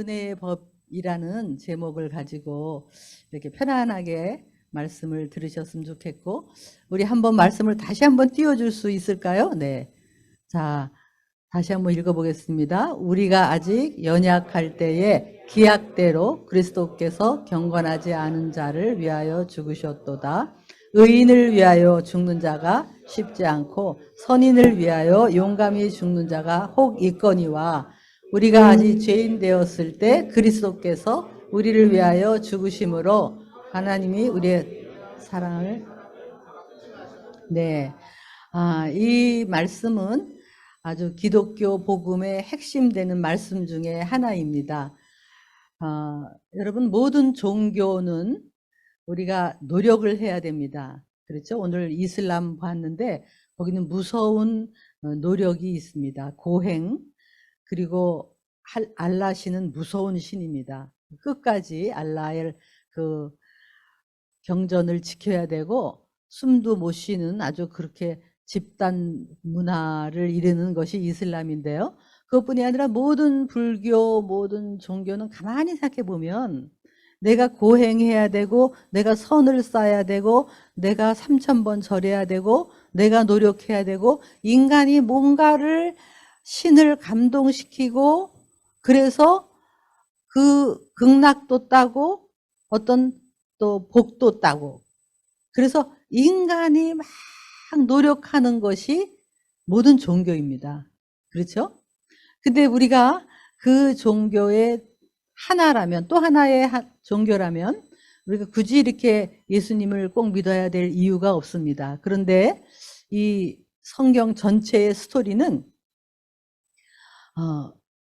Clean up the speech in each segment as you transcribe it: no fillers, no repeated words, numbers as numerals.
은혜의 법이라는 제목을 가지고 이렇게 편안하게 말씀을 들으셨으면 좋겠고, 우리 한번 말씀을 다시 한번 띄워줄 수 있을까요? 네. 자, 다시 한번 읽어보겠습니다. 우리가 아직 연약할 때에 기약대로 그리스도께서 경건하지 않은 자를 위하여 죽으셨도다. 의인을 위하여 죽는 자가 쉽지 않고 선인을 위하여 용감히 죽는 자가 혹 있거니와, 우리가 아직 죄인 되었을 때 그리스도께서 우리를 위하여 죽으심으로 하나님이 우리의 사랑을, 네. 이 말씀은 아주 기독교 복음의 핵심 되는 말씀 중에 하나입니다. 여러분, 모든 종교는 우리가 노력을 해야 됩니다. 그렇죠? 오늘 이슬람 봤는데 거기는 무서운 노력이 있습니다. 고행, 그리고 알라 신은 무서운 신입니다. 끝까지 알라의 그 경전을 지켜야 되고 숨도 못 쉬는 아주 그렇게 집단 문화를 이루는 것이 이슬람인데요. 그것뿐이 아니라 모든 불교, 모든 종교는 가만히 생각해 보면 내가 고행해야 되고, 내가 선을 쌓아야 되고, 내가 3000번 절해야 되고, 내가 노력해야 되고, 인간이 뭔가를 신을 감동시키고, 그래서 그 극락도 따고 어떤 또 복도 따고, 그래서 인간이 막 노력하는 것이 모든 종교입니다. 그렇죠? 근데 우리가 그 종교의 하나라면, 또 하나의 종교라면 우리가 굳이 이렇게 예수님을 꼭 믿어야 될 이유가 없습니다. 그런데 이 성경 전체의 스토리는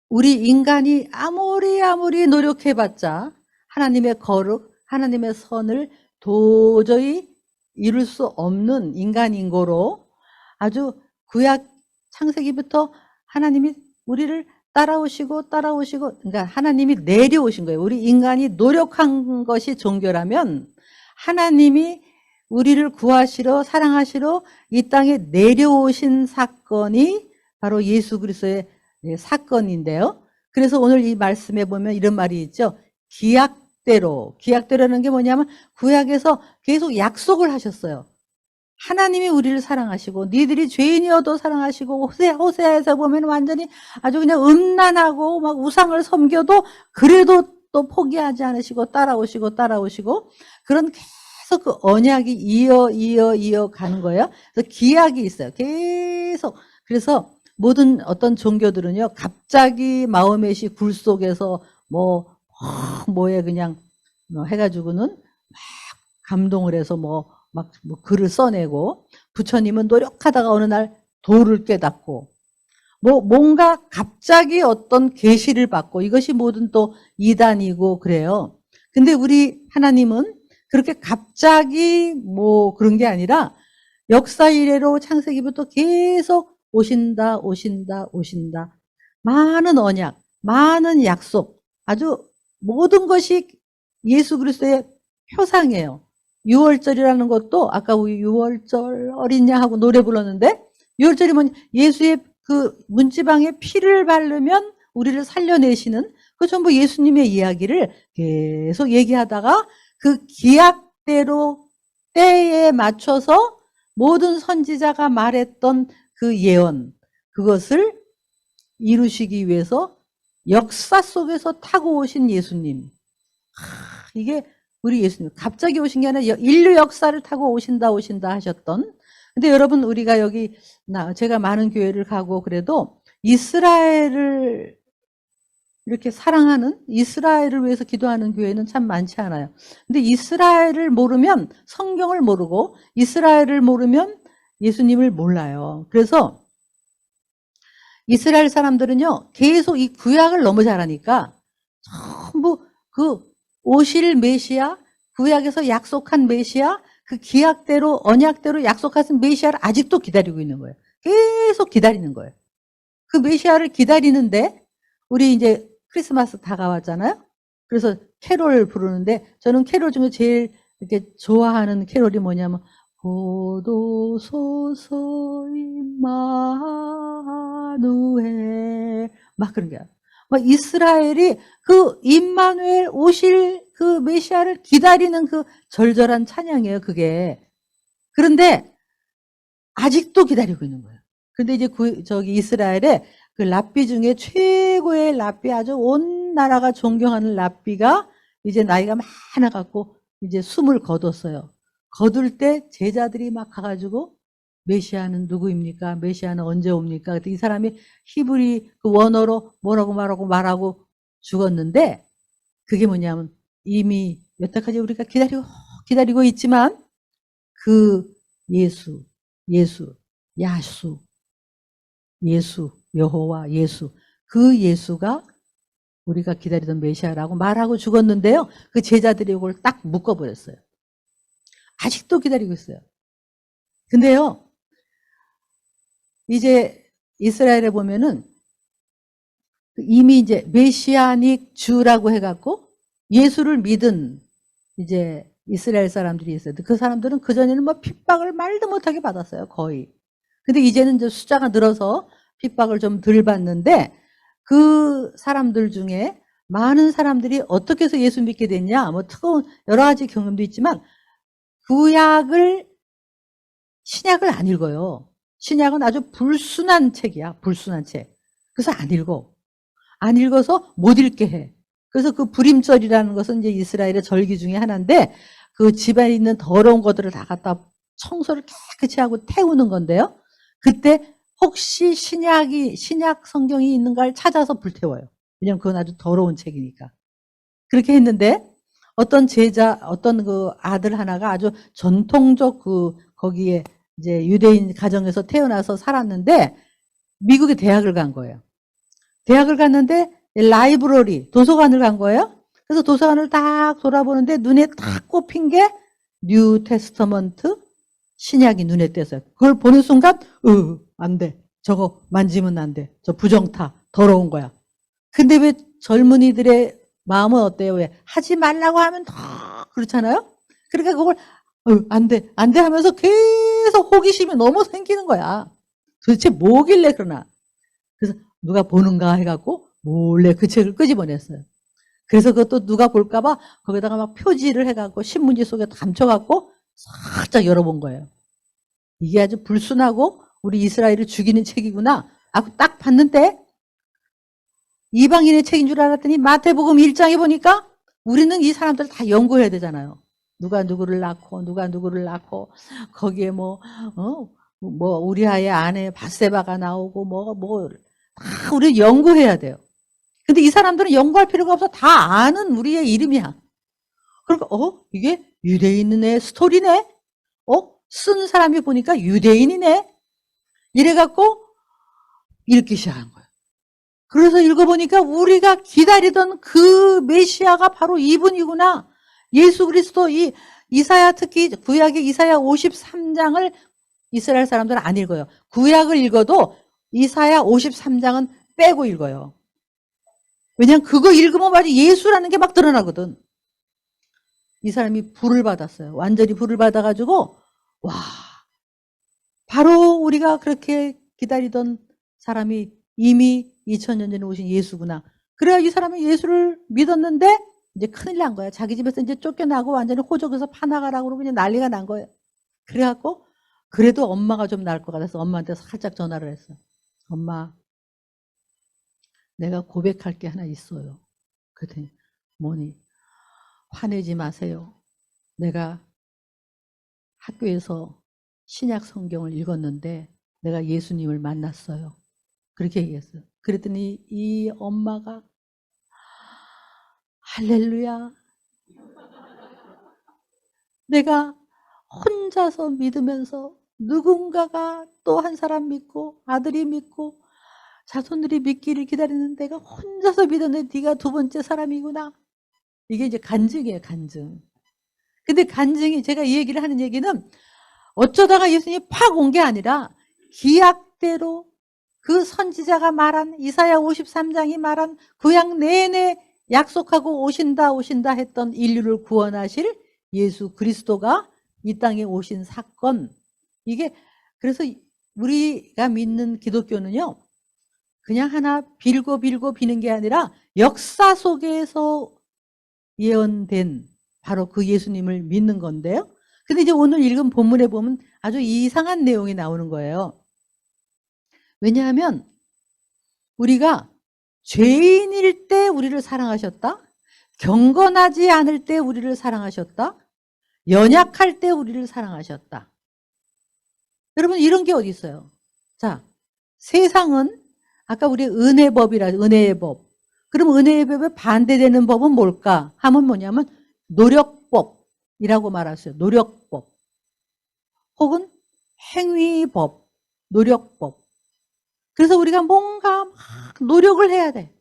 우리 인간이 아무리 노력해봤자 하나님의 거룩, 하나님의 선을 도저히 이룰 수 없는 인간인고로, 아주 구약 창세기부터 하나님이 우리를 따라오시고, 그러니까 하나님이 내려오신 거예요. 우리 인간이 노력한 것이 종교라면 하나님이 우리를 구하시러, 사랑하시러 이 땅에 내려오신 사건이 바로 예수 그리스도의 사건인데요. 그래서 오늘 이 말씀에 보면 이런 말이 있죠. 기약대로라는 게 뭐냐면 구약에서 계속 약속을 하셨어요. 하나님이 우리를 사랑하시고, 니들이 죄인이어도 사랑하시고, 호세아에서 보면 완전히 아주 그냥 음란하고 막 우상을 섬겨도 그래도 또 포기하지 않으시고 따라오시고 그런 계속 그 언약이 이어 가는 거예요. 그래서 기약이 있어요. 계속. 그래서 모든 어떤 종교들은요, 갑자기 마호멧이 굴 속에서 뭐에 그냥 해가지고는 막 감동을 해서 막 글을 써내고, 부처님은 노력하다가 어느 날 도를 깨닫고, 뭔가 갑자기 어떤 계시를 받고, 이것이 모든 또 이단이고 그래요. 근데 우리 하나님은 그렇게 갑자기 그런 게 아니라 역사 이래로 창세기부터 계속 오신다. 많은 언약, 많은 약속, 아주 모든 것이 예수 그리스도의 표상이에요. 6월절이라는 것도 아까 우리 6월절 어린 양하고 노래 불렀는데, 6월절이 뭐냐, 예수의 그 문지방에 피를 바르면 우리를 살려내시는 그 전부 예수님의 이야기를 계속 얘기하다가 그 기약대로 때에 맞춰서 모든 선지자가 말했던 그 예언, 그것을 이루시기 위해서 역사 속에서 타고 오신 예수님. 이게 우리 예수님 갑자기 오신 게 아니라 인류 역사를 타고 오신다 하셨던. 근데 여러분, 우리가 여기 제가 많은 교회를 가고 그래도 이스라엘을 이렇게 사랑하는, 이스라엘을 위해서 기도하는 교회는 참 많지 않아요. 근데 이스라엘을 모르면 성경을 모르고, 이스라엘을 모르면 예수님을 몰라요. 그래서 이스라엘 사람들은요, 계속 이 구약을 너무 잘하니까 전부 그 오실 메시아, 구약에서 약속한 메시아, 그 기약대로, 언약대로 약속하신 메시아를 아직도 기다리고 있는 거예요. 계속 기다리는 거예요. 그 메시아를 기다리는데, 우리 이제 크리스마스 다가왔잖아요. 그래서 캐롤 부르는데, 저는 캐롤 중에 제일 이렇게 좋아하는 캐롤이 뭐냐면, 고도소서 임마누엘, 막 그런 거야. 이스라엘이 그 임마누엘 오실 그 메시아를 기다리는 그 절절한 찬양이에요, 그게. 그런데 아직도 기다리고 있는 거예요. 근데 이제 저기 이스라엘에 그 랍비 중에 최고의 랍비, 아주 온 나라가 존경하는 랍비가 이제 나이가 많아 갖고 이제 숨을 거뒀어요. 거둘 때 제자들이 막 가가지고 메시아는 누구입니까? 메시아는 언제 옵니까? 이 사람이 히브리 그 원어로 뭐라고 말하고 죽었는데, 그게 뭐냐면 이미 여태까지 우리가 기다리고 있지만 그 예수, 야수, 여호와 예수, 그 예수가 우리가 기다리던 메시아라고 말하고 죽었는데요. 그 제자들이 이걸 딱 묶어버렸어요. 아직도 기다리고 있어요. 근데요, 이제 이스라엘에 보면은 이미 이제 메시아닉 주라고 해갖고 예수를 믿은 이제 이스라엘 사람들이 있어요. 그 사람들은 그전에는 뭐 핍박을 말도 못하게 받았어요, 거의. 근데 이제는 이제 숫자가 늘어서 핍박을 좀 덜 받는데, 그 사람들 중에 많은 사람들이 어떻게 해서 예수 믿게 됐냐, 뭐 뜨거운 여러 가지 경험도 있지만 신약을 안 읽어요. 신약은 아주 불순한 책이야, 불순한 책. 그래서 안 읽어서 못 읽게 해. 그래서 그 불임절이라는 것은 이제 이스라엘의 절기 중에 하나인데, 그 집안에 있는 더러운 것들을 다 갖다 청소를 깨끗이 하고 태우는 건데요. 그때 혹시 신약 성경이 있는가를 찾아서 불태워요. 왜냐면 그건 아주 더러운 책이니까. 그렇게 했는데 어떤 그 아들 하나가 아주 전통적 거기에 이제 유대인 가정에서 태어나서 살았는데 미국에 대학을 간 거예요. 대학을 갔는데 라이브러리, 도서관을 간 거예요. 그래서 도서관을 딱 돌아보는데 눈에 딱 꼽힌 게 뉴 테스터먼트, 신약이 눈에 띄었어요. 그걸 보는 순간 안 돼. 저거 만지면 안 돼. 저 부정타, 더러운 거야. 근데 왜 젊은이들의 마음은 어때요? 왜 하지 말라고 하면 더 그렇잖아요. 그러니까 그걸 안 돼 하면서 계속 호기심이 너무 생기는 거야. 도대체 뭐길래 그러나. 그래서 누가 보는가 해갖고 몰래 그 책을 끄집어냈어요. 그래서 그것도 누가 볼까봐 거기다가 막 표지를 해갖고 신문지 속에 감춰갖고 살짝 열어본 거예요. 이게 아주 불순하고 우리 이스라엘을 죽이는 책이구나. 딱 봤는데 이방인의 책인 줄 알았더니 마태복음 1장에 보니까 우리는 이 사람들을 다 연구해야 되잖아요. 누가 누구를 낳고 거기에 뭐 우리아의 아내 바세바가 나오고 다 우리 연구해야 돼요. 근데 이 사람들은 연구할 필요가 없어. 다 아는 우리의 이름이야. 그러니까 이게 유대인의 스토리네. 쓴 사람이 보니까 유대인이네. 이래갖고 읽기 시작한 거예요. 그래서 읽어보니까 우리가 기다리던 그 메시아가 바로 이분이구나. 예수 그리스도, 이사야, 특히 구약의 이사야 53장을 이스라엘 사람들은 안 읽어요. 구약을 읽어도 이사야 53장은 빼고 읽어요. 왜냐면 그거 읽으면 맞아 예수라는 게 막 드러나거든. 이 사람이 불을 받았어요. 완전히 불을 받아가지고 와, 바로 우리가 그렇게 기다리던 사람이 이미 2000년 전에 오신 예수구나. 그래야 이 사람이 예수를 믿었는데 이제 큰일 난 거야. 자기 집에서 이제 쫓겨나고 완전히 호적에서 파나가라고 그러고 그냥 난리가 난 거예요. 그래갖고 그래도 엄마가 좀 나을 것 같아서 엄마한테 살짝 전화를 했어. 엄마, 내가 고백할 게 하나 있어요. 그랬더니 뭐니? 화내지 마세요. 내가 학교에서 신약 성경을 읽었는데 내가 예수님을 만났어요. 그렇게 얘기했어요. 그랬더니 이 엄마가 할렐루야. 내가 혼자서 믿으면서 누군가가 또 한 사람 믿고 아들이 믿고 자손들이 믿기를 기다리는 내가 혼자서 믿었는데 네가 두 번째 사람이구나. 이게 이제 간증이에요, 간증. 근데 간증이, 제가 이 얘기를 하는 얘기는 어쩌다가 예수님이 팍 온 게 아니라 기약대로 그 선지자가 말한 이사야 53장이 말한 구약 내내 약속하고 오신다 했던 인류를 구원하실 예수 그리스도가 이 땅에 오신 사건. 이게 그래서 우리가 믿는 기독교는요, 그냥 하나 빌고 비는 게 아니라 역사 속에서 예언된 바로 그 예수님을 믿는 건데요. 근데 이제 오늘 읽은 본문에 보면 아주 이상한 내용이 나오는 거예요. 왜냐하면 우리가 죄인일 때 우리를 사랑하셨다. 경건하지 않을 때 우리를 사랑하셨다. 연약할 때 우리를 사랑하셨다. 여러분 이런 게 어디 있어요? 자, 세상은 아까 우리 은혜의 법. 그럼 은혜의 법에 반대되는 법은 뭘까? 하면 뭐냐면 노력법이라고 말했어요. 노력법. 혹은 행위법, 노력법. 그래서 우리가 뭔가 막 노력을 해야 돼.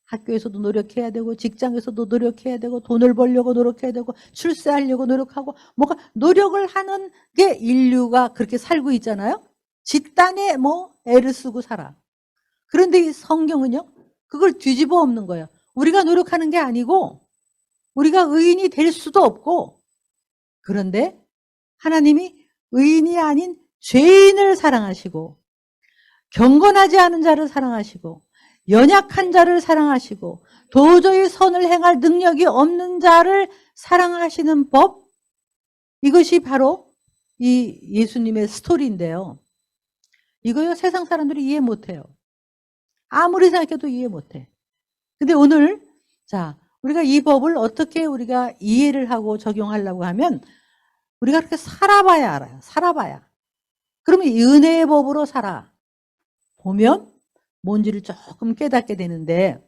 학교에서도 노력해야 되고 직장에서도 노력해야 되고 돈을 벌려고 노력해야 되고 출세하려고 노력하고 뭔가 노력을 하는 게 인류가 그렇게 살고 있잖아요. 집단에 뭐 애를 쓰고 살아. 그런데 이 성경은요. 그걸 뒤집어 엎는 거예요. 우리가 노력하는 게 아니고 우리가 의인이 될 수도 없고 그런데 하나님이 의인이 아닌 죄인을 사랑하시고 경건하지 않은 자를 사랑하시고 연약한 자를 사랑하시고 도저히 선을 행할 능력이 없는 자를 사랑하시는 법, 이것이 바로 이 예수님의 스토리인데요. 이거요 세상 사람들이 이해 못해요. 아무리 생각해도 이해 못해. 근데 오늘 자 우리가 이 법을 어떻게 우리가 이해를 하고 적용하려고 하면 우리가 그렇게 살아봐야 알아요. 살아봐야. 그러면 이 은혜의 법으로 살아 보면 뭔지를 조금 깨닫게 되는데,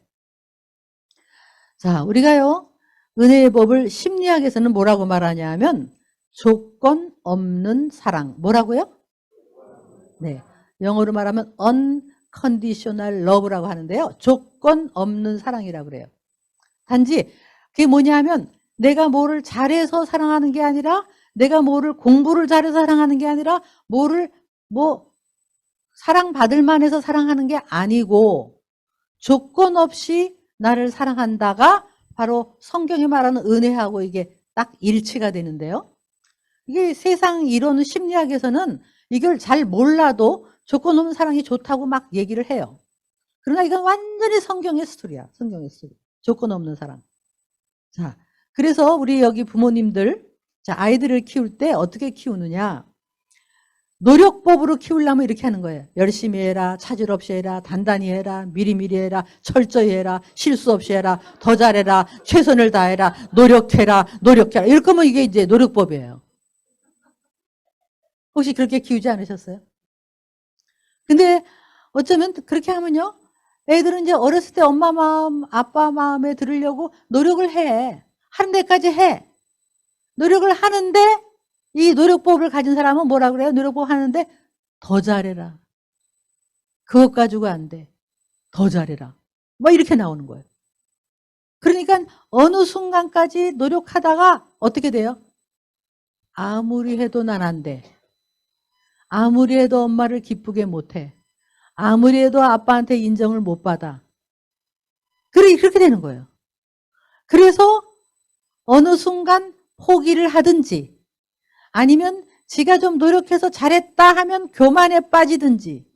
자, 우리가요, 은혜의 법을 심리학에서는 뭐라고 말하냐 하면, 조건 없는 사랑. 뭐라고요? 네. 영어로 말하면 unconditional love라고 하는데요. 조건 없는 사랑이라고 그래요. 단지, 그게 뭐냐 하면, 내가 뭐를 잘해서 사랑하는 게 아니라, 내가 뭐를 공부를 잘해서 사랑하는 게 아니라, 사랑받을 만해서 사랑하는 게 아니고 조건 없이 나를 사랑한다가 바로 성경이 말하는 은혜하고 이게 딱 일치가 되는데요. 이게 세상 이론 심리학에서는 이걸 잘 몰라도 조건 없는 사랑이 좋다고 막 얘기를 해요. 그러나 이건 완전히 성경의 스토리야. 성경의 스토리. 조건 없는 사랑. 자, 그래서 우리 여기 부모님들, 자, 아이들을 키울 때 어떻게 키우느냐. 노력법으로 키우려면 이렇게 하는 거예요. 열심히 해라, 차질 없이 해라, 단단히 해라, 미리미리 해라, 철저히 해라, 실수 없이 해라, 더 잘해라, 최선을 다해라, 노력해라. 이럴 거면 이게 이제 노력법이에요. 혹시 그렇게 키우지 않으셨어요? 근데 어쩌면 그렇게 하면요. 애들은 이제 어렸을 때 엄마 마음, 아빠 마음에 들으려고 노력을 해. 하는 데까지 해. 노력을 하는데 이 노력법을 가진 사람은 뭐라 그래요? 노력법 하는데 더 잘해라. 그것 가지고 안 돼. 더 잘해라. 뭐 이렇게 나오는 거예요. 그러니까 어느 순간까지 노력하다가 어떻게 돼요? 아무리 해도 난 안 돼. 아무리 해도 엄마를 기쁘게 못해. 아무리 해도 아빠한테 인정을 못 받아. 그렇게 되는 거예요. 그래서 어느 순간 포기를 하든지 아니면 지가 좀 노력해서 잘했다 하면 교만에 빠지든지.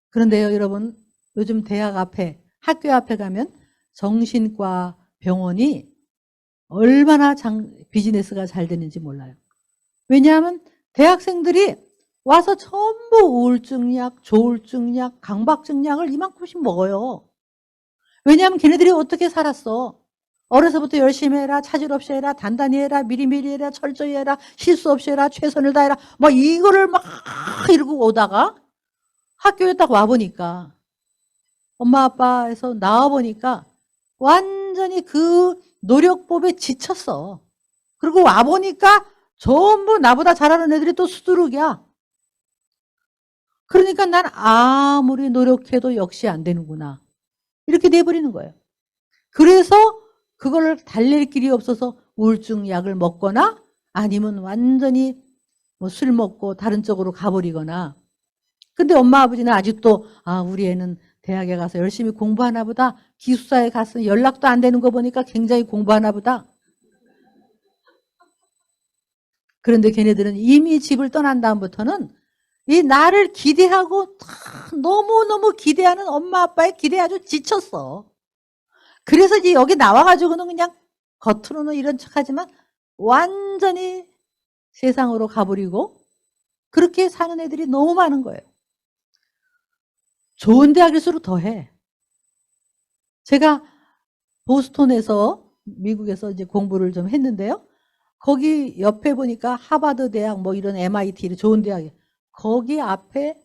그런데요, 여러분, 요즘 대학 앞에, 학교 앞에 가면 정신과 병원이 얼마나 비즈니스가 잘 되는지 몰라요. 왜냐하면 대학생들이 와서 전부 우울증 약, 조울증 약, 강박증 약을 이만큼씩 먹어요. 왜냐하면 걔네들이 어떻게 살았어? 어려서부터 열심히 해라, 차질 없이 해라, 단단히 해라, 미리미리 해라, 철저히 해라, 실수 없이 해라, 최선을 다해라. 막 이거를 막 이러고 오다가 학교에 딱 와보니까 엄마 아빠에서 나와보니까 완전히 그 노력법에 지쳤어. 그리고 와보니까 전부 나보다 잘하는 애들이 또 수두룩이야. 그러니까 난 아무리 노력해도 역시 안 되는구나. 이렇게 돼버리는 거예요. 그래서 그걸 달랠 길이 없어서 우울증 약을 먹거나 아니면 완전히 뭐 술 먹고 다른 쪽으로 가버리거나. 근데 엄마 아버지는 아직도 우리 애는 대학에 가서 열심히 공부하나 보다. 기숙사에 가서 연락도 안 되는 거 보니까 굉장히 공부하나 보다. 그런데 걔네들은 이미 집을 떠난 다음부터는 이 나를 기대하고 너무너무 기대하는 엄마 아빠의 기대에 아주 지쳤어. 그래서 이제 여기 나와가지고는 그냥 겉으로는 이런 척하지만 완전히 세상으로 가버리고 그렇게 사는 애들이 너무 많은 거예요. 좋은 대학일수록 더해. 제가 보스턴에서 미국에서 이제 공부를 좀 했는데요. 거기 옆에 보니까 하버드 대학 뭐 이런 MIT 좋은 대학이 거기 앞에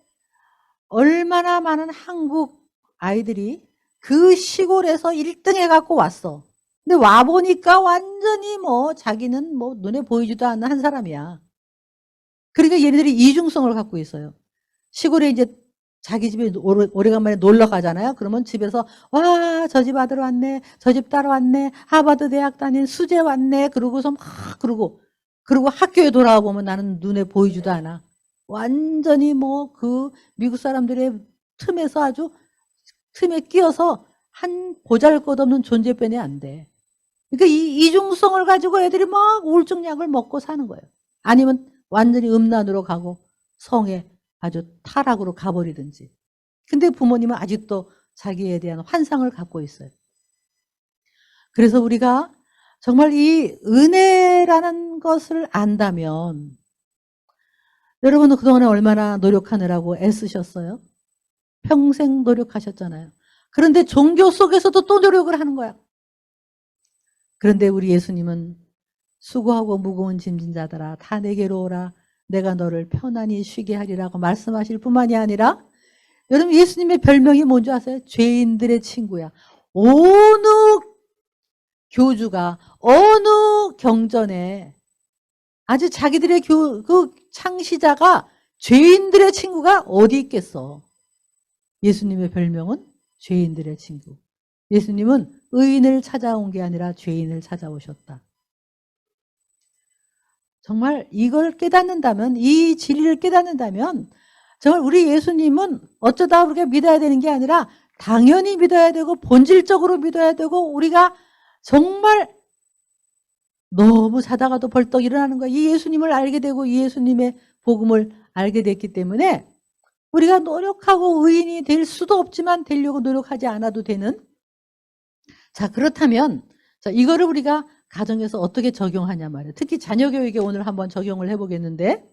얼마나 많은 한국 아이들이 그 시골에서 1등 해갖고 왔어. 근데 와보니까 완전히 뭐 자기는 뭐 눈에 보이지도 않는 한 사람이야. 그러니까 얘네들이 이중성을 갖고 있어요. 시골에 이제 자기 집에 오래간만에 놀러 가잖아요. 그러면 집에서 와, 저 집 아들 왔네. 저 집 딸 왔네. 하버드 대학 다닌 수재 왔네. 그러고서 막 그러고 학교에 돌아와 보면 나는 눈에 보이지도 않아. 완전히 뭐 그 미국 사람들의 틈에서 아주 틈에 끼어서 한 보잘것없는 존재변이 안 돼. 그러니까 이 이중성을 가지고 애들이 막 우울증 약을 먹고 사는 거예요. 아니면 완전히 음란으로 가고 성에 아주 타락으로 가버리든지. 근데 부모님은 아직도 자기에 대한 환상을 갖고 있어요. 그래서 우리가 정말 이 은혜라는 것을 안다면 여러분은 그동안에 얼마나 노력하느라고 애쓰셨어요? 평생 노력하셨잖아요. 그런데 종교 속에서도 또 노력을 하는 거야. 그런데 우리 예수님은 수고하고 무거운 짐진 자들아 다 내게로 오라 내가 너를 편안히 쉬게 하리라고 말씀하실 뿐만이 아니라 여러분 예수님의 별명이 뭔지 아세요? 죄인들의 친구야. 어느 교주가 어느 경전에 아주 자기들의 그 창시자가 죄인들의 친구가 어디 있겠어. 예수님의 별명은 죄인들의 친구. 예수님은 의인을 찾아온 게 아니라 죄인을 찾아오셨다. 정말 이걸 깨닫는다면 이 진리를 깨닫는다면 정말 우리 예수님은 어쩌다 우리가 믿어야 되는 게 아니라 당연히 믿어야 되고 본질적으로 믿어야 되고 우리가 정말 너무 자다가도 벌떡 일어나는 거야. 이 예수님을 알게 되고 이 예수님의 복음을 알게 됐기 때문에 우리가 노력하고 의인이 될 수도 없지만 되려고 노력하지 않아도 되는. 자, 그렇다면 자, 이거를 우리가 가정에서 어떻게 적용하냐 말이에요. 특히 자녀 교육에 오늘 한번 적용을 해보겠는데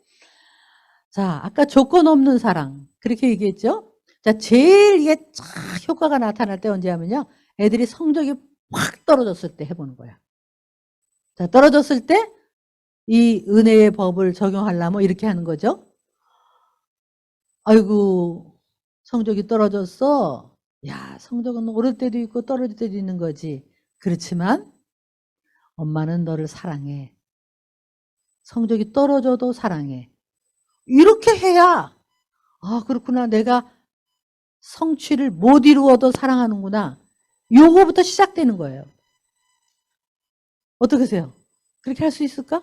자, 아까 조건 없는 사랑 그렇게 얘기했죠. 자, 제일 이게 쫙 효과가 나타날 때 언제 하면요. 애들이 성적이 확 떨어졌을 때 해보는 거야. 자, 떨어졌을 때 이 은혜의 법을 적용하려면 이렇게 하는 거죠. 아이고 성적이 떨어졌어. 야, 성적은 오를 때도 있고 떨어질 때도 있는 거지. 그렇지만 엄마는 너를 사랑해. 성적이 떨어져도 사랑해. 이렇게 해야 아 그렇구나 내가 성취를 못 이루어도 사랑하는구나. 요거부터 시작되는 거예요. 어떻게 하세요? 그렇게 할 수 있을까?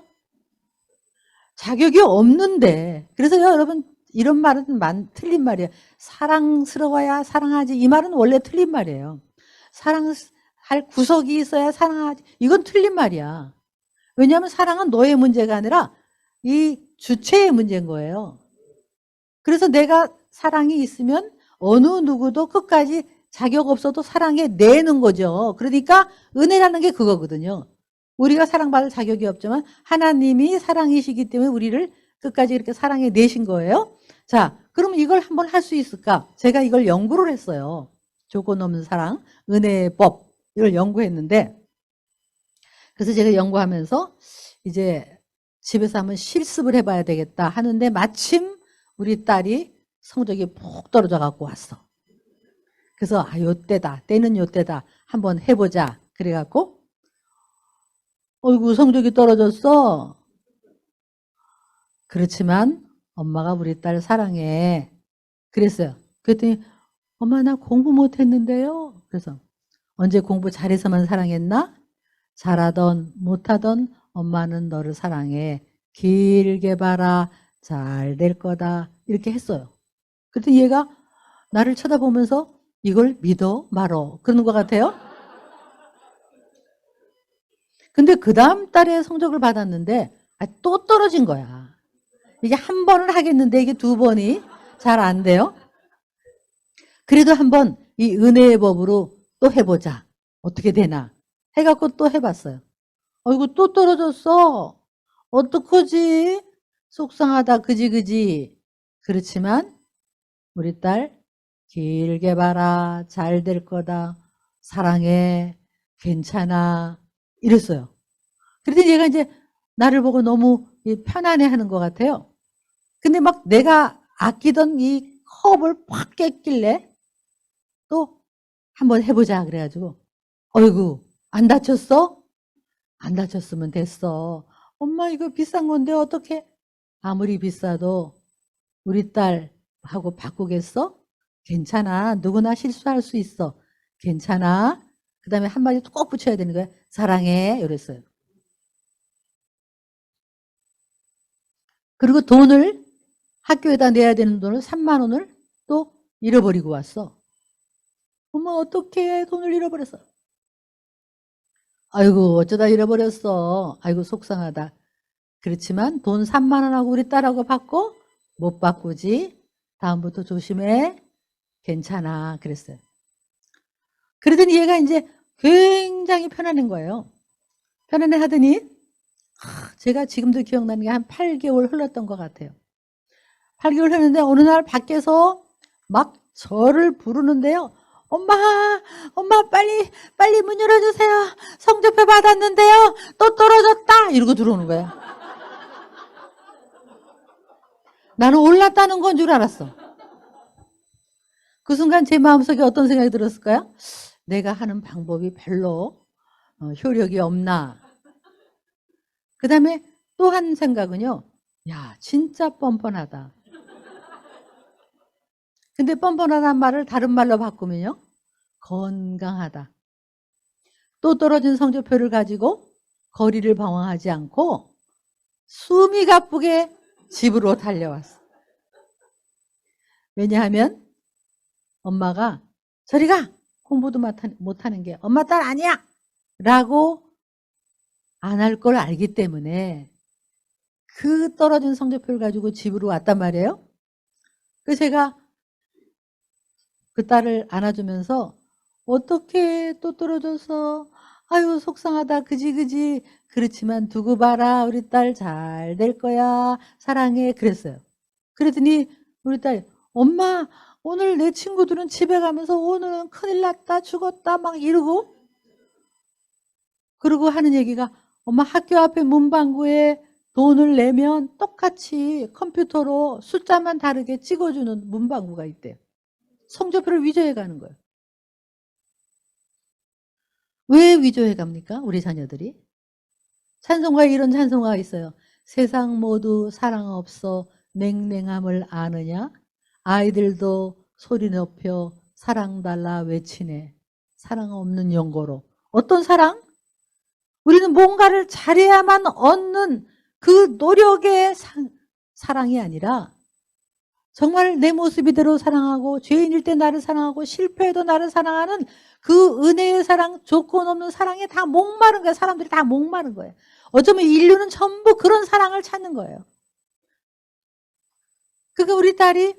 자격이 없는데 그래서 여러분 이런 말은 틀린 말이에요. 사랑스러워야 사랑하지. 이 말은 원래 틀린 말이에요. 사랑할 구석이 있어야 사랑하지. 이건 틀린 말이야. 왜냐하면 사랑은 너의 문제가 아니라 이 주체의 문제인 거예요. 그래서 내가 사랑이 있으면 어느 누구도 끝까지 자격 없어도 사랑해 내는 거죠. 그러니까 은혜라는 게 그거거든요. 우리가 사랑받을 자격이 없지만 하나님이 사랑이시기 때문에 우리를 끝까지 이렇게 사랑해 내신 거예요. 자, 그럼 이걸 한번 할 수 있을까? 제가 이걸 연구를 했어요. 조건 없는 사랑, 은혜의 법 이걸 연구했는데 그래서 제가 연구하면서 이제 집에서 한번 실습을 해봐야 되겠다 하는데 마침 우리 딸이 성적이 푹 떨어져 갖고 왔어. 그래서 요때다, 때는 요때다 한번 해보자 그래갖고 어이구 성적이 떨어졌어. 그렇지만 엄마가 우리 딸 사랑해. 그랬어요. 그랬더니 엄마 나 공부 못했는데요. 그래서 언제 공부 잘해서만 사랑했나? 잘하던 못하던 엄마는 너를 사랑해. 길게 봐라. 잘 될 거다. 이렇게 했어요. 그랬더니 얘가 나를 쳐다보면서 이걸 믿어 말어 그러는 것 같아요. 근데 그 다음 달에 성적을 받았는데 또 떨어진 거야. 이게 한 번은 하겠는데 이게 두 번이 잘 안 돼요. 그래도 한번 이 은혜의 법으로 또 해보자. 어떻게 되나 해갖고 또 해봤어요. 어이구 또 떨어졌어. 어떡하지? 속상하다 그지. 그렇지만 우리 딸 길게 봐라. 잘 될 거다. 사랑해. 괜찮아. 이랬어요. 그랬더니 얘가 이제 나를 보고 너무 편안해하는 것 같아요. 근데 막 내가 아끼던 이 컵을 팍 깼길래 또 한번 해보자 그래가지고 어이구 안 다쳤어? 안 다쳤으면 됐어. 엄마 이거 비싼 건데 어떡해? 아무리 비싸도 우리 딸하고 바꾸겠어? 괜찮아. 누구나 실수할 수 있어. 괜찮아. 그 다음에 한마디 꼭 붙여야 되는 거야. 사랑해. 이랬어요. 그리고 돈을 학교에다 내야 되는 돈을 3만 원을 또 잃어버리고 왔어. 엄마 어떡해. 돈을 잃어버렸어. 아이고 어쩌다 잃어버렸어. 아이고 속상하다. 그렇지만 돈 3만 원하고 우리 딸하고 바꿔? 못 바꾸지. 다음부터 조심해. 괜찮아. 그랬어요. 그러더니 얘가 이제 굉장히 편안한 거예요. 편안해 하더니 제가 지금도 기억나는 게 한 8개월 흘렀던 것 같아요. 8개월 흘렀는데 어느 날 밖에서 막 저를 부르는데요. 엄마 빨리 문 열어주세요. 성적표 받았는데요. 또 떨어졌다. 이러고 들어오는 거예요. 나는 올랐다는 건 줄 알았어. 그 순간 제 마음속에 어떤 생각이 들었을까요? 내가 하는 방법이 별로 효력이 없나. 그 다음에 또 한 생각은요. 야 진짜 뻔뻔하다. 근데 뻔뻔하다는 말을 다른 말로 바꾸면요. 건강하다. 또 떨어진 성적표를 가지고 거리를 방황하지 않고 숨이 가쁘게 집으로 달려왔어. 왜냐하면 엄마가 저리 가! 공부도 못하는 게 엄마 딸 아니야! 라고 안 할 걸 알기 때문에 그 떨어진 성적표를 가지고 집으로 왔단 말이에요. 그래서 제가 그 딸을 안아주면서 어떻게 또 떨어져서 아유 속상하다 그지 그렇지만 두고 봐라 우리 딸 잘 될 거야 사랑해 그랬어요. 그랬더니 우리 딸 엄마 오늘 내 친구들은 집에 가면서 오늘은 큰일 났다 죽었다 막 이러고 그러고 하는 얘기가 엄마 학교 앞에 문방구에 돈을 내면 똑같이 컴퓨터로 숫자만 다르게 찍어주는 문방구가 있대요. 성적표를 위조해 가는 거예요. 왜 위조해 갑니까? 우리 자녀들이. 찬송가에 이런 찬송가가 있어요. 세상 모두 사랑 없어 냉랭함을 아느냐? 아이들도 소리 높여 사랑 달라 외치네. 사랑 없는 연고로. 어떤 사랑? 우리는 뭔가를 잘해야만 얻는 그 노력의 사랑이 아니라 정말 내 모습 이대로 사랑하고 죄인일 때 나를 사랑하고 실패해도 나를 사랑하는 그 은혜의 사랑, 조건 없는 사랑에 다 목마른 거예요. 사람들이 다 목마른 거예요. 어쩌면 인류는 전부 그런 사랑을 찾는 거예요. 그러니까 우리 딸이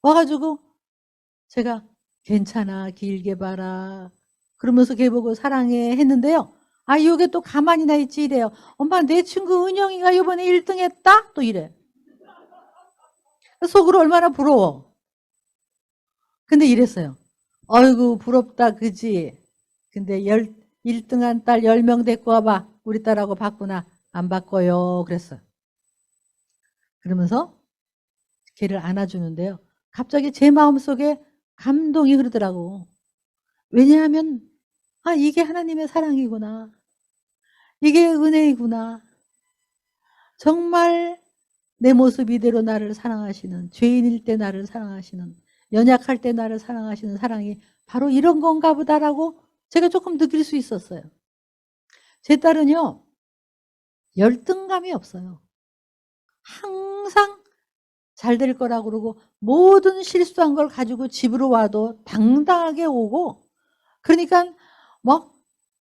와가지고 제가 괜찮아 길게 봐라 그러면서 걔 보고 사랑해 했는데요. 아 이게 또 가만히나 있지 이래요. 엄마 내 친구 은영이가 이번에 1등 했다? 또 이래. 속으로 얼마나 부러워. 근데 이랬어요. 아이고 부럽다 그지. 근데 1등한 딸 10명 데리고 와봐. 우리 딸하고 바꾸나 안 바꿔요 그랬어요. 그러면서 걔를 안아주는데요. 갑자기 제 마음속에 감동이 흐르더라고. 왜냐하면 아 이게 하나님의 사랑이구나. 이게 은혜이구나. 정말 내 모습 이대로 나를 사랑하시는 죄인일 때 나를 사랑하시는 연약할 때 나를 사랑하시는 사랑이 바로 이런 건가 보다라고 제가 조금 느낄 수 있었어요. 제 딸은요. 열등감이 없어요. 항상 잘 될 거라고 그러고 모든 실수한 걸 가지고 집으로 와도 당당하게 오고 그러니까 막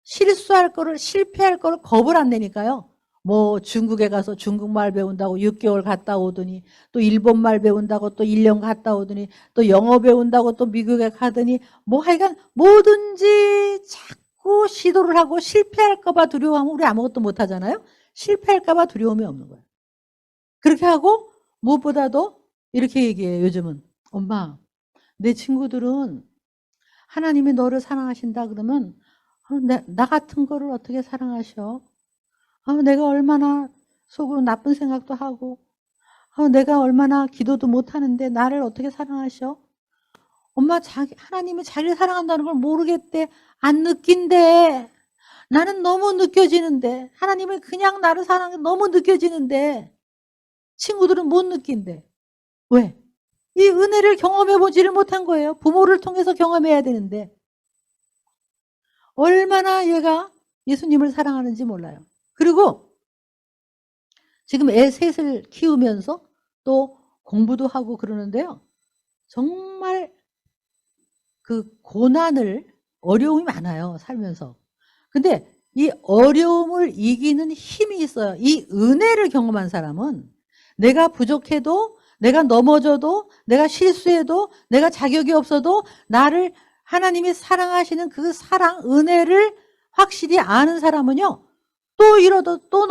실수할 거를 실패할 거를 겁을 안 내니까요. 뭐 중국에 가서 중국말 배운다고 6개월 갔다 오더니 또 일본말 배운다고 또 1년 갔다 오더니 또 영어 배운다고 또 미국에 가더니 뭐 하여간 뭐든지 자꾸 시도를 하고 실패할까 봐 두려워하면 우리 아무것도 못 하잖아요. 실패할까 봐 두려움이 없는 거예요. 그렇게 하고 무엇보다도 이렇게 얘기해요. 요즘은 엄마 내 친구들은 하나님이 너를 사랑하신다 그러면 나 같은 거를 어떻게 사랑하셔? 내가 얼마나 속으로 나쁜 생각도 하고 내가 얼마나 기도도 못하는데 나를 어떻게 사랑하셔? 엄마 하나님이 자기를 사랑한다는 걸 모르겠대. 안 느낀대. 나는 너무 느껴지는데 하나님은 그냥 나를 사랑해 너무 느껴지는데 친구들은 못 느낀대. 왜? 이 은혜를 경험해 보지를 못한 거예요. 부모를 통해서 경험해야 되는데 얼마나 얘가 예수님을 사랑하는지 몰라요. 그리고 지금 애 셋을 키우면서 또 공부도 하고 그러는데요. 정말 그 어려움이 많아요. 살면서. 근데 이 어려움을 이기는 힘이 있어요. 이 은혜를 경험한 사람은 내가 부족해도 내가 넘어져도 내가 실수해도 내가 자격이 없어도 나를 하나님이 사랑하시는 그 사랑, 은혜를 확실히 아는 사람은요. 또 이러도 또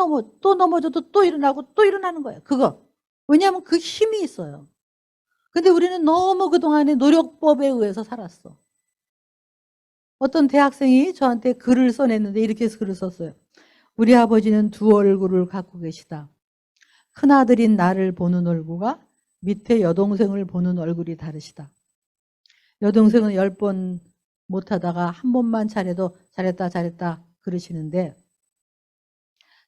넘어져도 또 일어나고 또 일어나는 거예요. 그거. 왜냐하면 그 힘이 있어요. 근데 우리는 너무 그동안에 노력법에 의해서 살았어. 어떤 대학생이 저한테 글을 써냈는데 이렇게 해서 글을 썼어요. 우리 아버지는 두 얼굴을 갖고 계시다. 큰아들인 나를 보는 얼굴과 밑에 여동생을 보는 얼굴이 다르시다. 여동생은 10번 못하다가 한 번만 잘해도 잘했다 그러시는데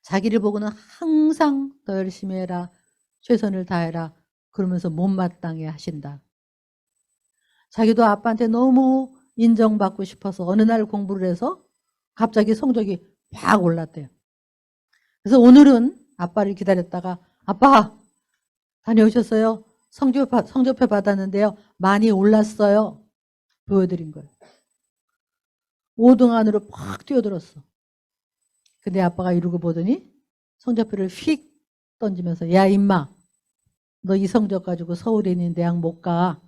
자기를 보고는 항상 더 열심히 해라. 최선을 다해라. 그러면서 못마땅해 하신다. 자기도 아빠한테 너무 인정받고 싶어서 어느 날 공부를 해서 갑자기 성적이 확 올랐대요. 그래서 오늘은 아빠를 기다렸다가 아빠 다녀오셨어요? 성적표 받았는데요. 많이 올랐어요. 보여드린 거예요. 5등 안으로 팍 뛰어들었어. 근데 아빠가 이러고 보더니 성적표를 휙 던지면서 야 임마 너 이 성적 가지고 서울에 있는 대학 못 가.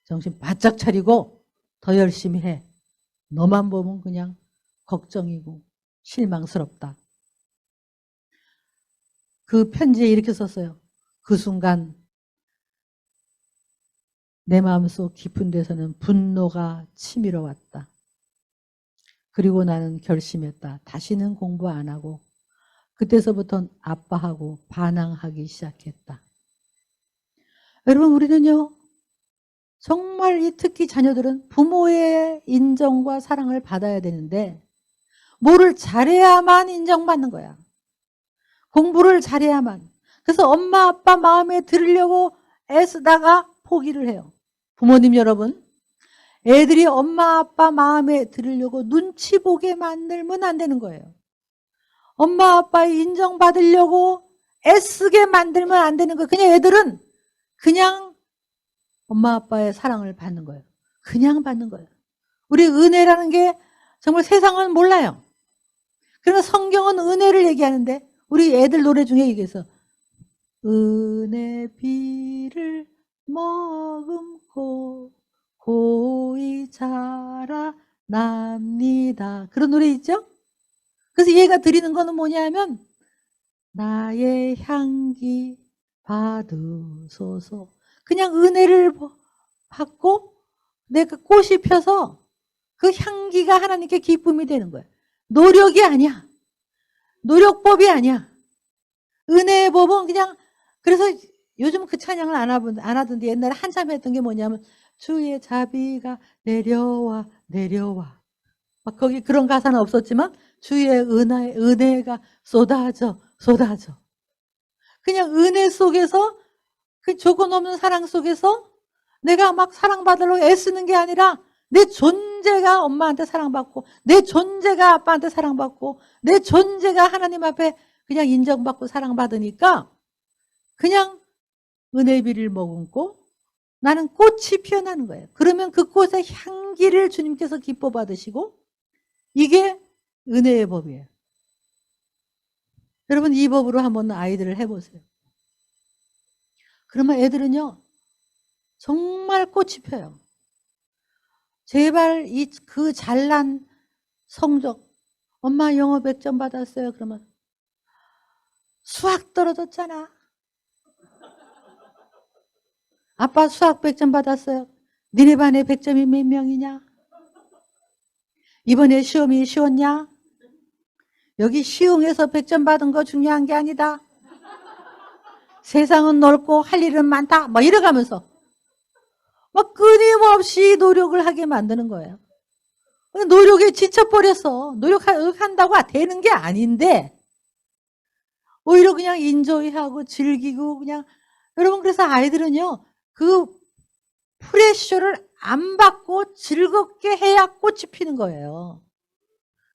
정신 바짝 차리고 더 열심히 해. 너만 보면 그냥 걱정이고 실망스럽다. 그 편지에 이렇게 썼어요. 그 순간 내 마음속 깊은 데서는 분노가 치밀어 왔다. 그리고 나는 결심했다. 다시는 공부 안 하고 그때서부터 아빠하고 반항하기 시작했다. 여러분 우리는요. 정말 특히 자녀들은 부모의 인정과 사랑을 받아야 되는데 뭐를 잘해야만 인정받는 거야. 공부를 잘해야만. 그래서 엄마 아빠 마음에 들으려고 애쓰다가 포기를 해요. 부모님 여러분 애들이 엄마 아빠 마음에 들으려고 눈치 보게 만들면 안 되는 거예요. 엄마 아빠의 인정받으려고 애쓰게 만들면 안 되는 거예요. 그냥 애들은 그냥 엄마 아빠의 사랑을 받는 거예요. 그냥 받는 거예요. 우리 은혜라는 게 정말 세상은 몰라요. 그러나 성경은 은혜를 얘기하는데 우리 애들 노래 중에 얘기해서 은혜 비를 머금고 고이 자라납니다. 그런 노래 있죠? 그래서 얘가 드리는 거는 뭐냐면 나의 향기 받으소서. 그냥 은혜를 받고 내가 꽃이 펴서 그 향기가 하나님께 기쁨이 되는 거예요. 노력이 아니야. 노력법이 아니야. 은혜의 법은 그냥 그래서 요즘 그 찬양을 안 하던데 옛날에 한참 했던 게 뭐냐면 주의 자비가 내려와 막 거기 그런 가사는 없었지만 주의 은혜가 쏟아져 그냥 은혜 속에서 그 조건 없는 사랑 속에서 내가 막 사랑받으려고 애쓰는 게 아니라 내 존재가 엄마한테 사랑받고 내 존재가 아빠한테 사랑받고 내 존재가 하나님 앞에 그냥 인정받고 사랑받으니까 그냥 은혜비를 머금고 나는 꽃이 피어나는 거예요. 그러면 그 꽃의 향기를 주님께서 기뻐 받으시고 이게 은혜의 법이에요. 여러분 이 법으로 한번 아이들을 해보세요. 그러면 애들은요 정말 꽃이 펴요. 제발 그 잘난 성적, 엄마 영어 100점 받았어요. 그러면 수학 떨어졌잖아. 아빠 수학 100점 받았어요. 니네 반에 100점이 몇 명이냐? 이번에 시험이 쉬웠냐? 여기 시흥에서 100점 받은 거 중요한 게 아니다. 세상은 넓고 할 일은 많다. 막 이래가면서 막 끊임없이 노력을 하게 만드는 거예요. 노력에 지쳐버렸어. 노력한다고 되는 게 아닌데 오히려 그냥 인조이하고 즐기고 그냥 여러분 그래서 아이들은요 그 프레셔를 안 받고 즐겁게 해야 꽃이 피는 거예요.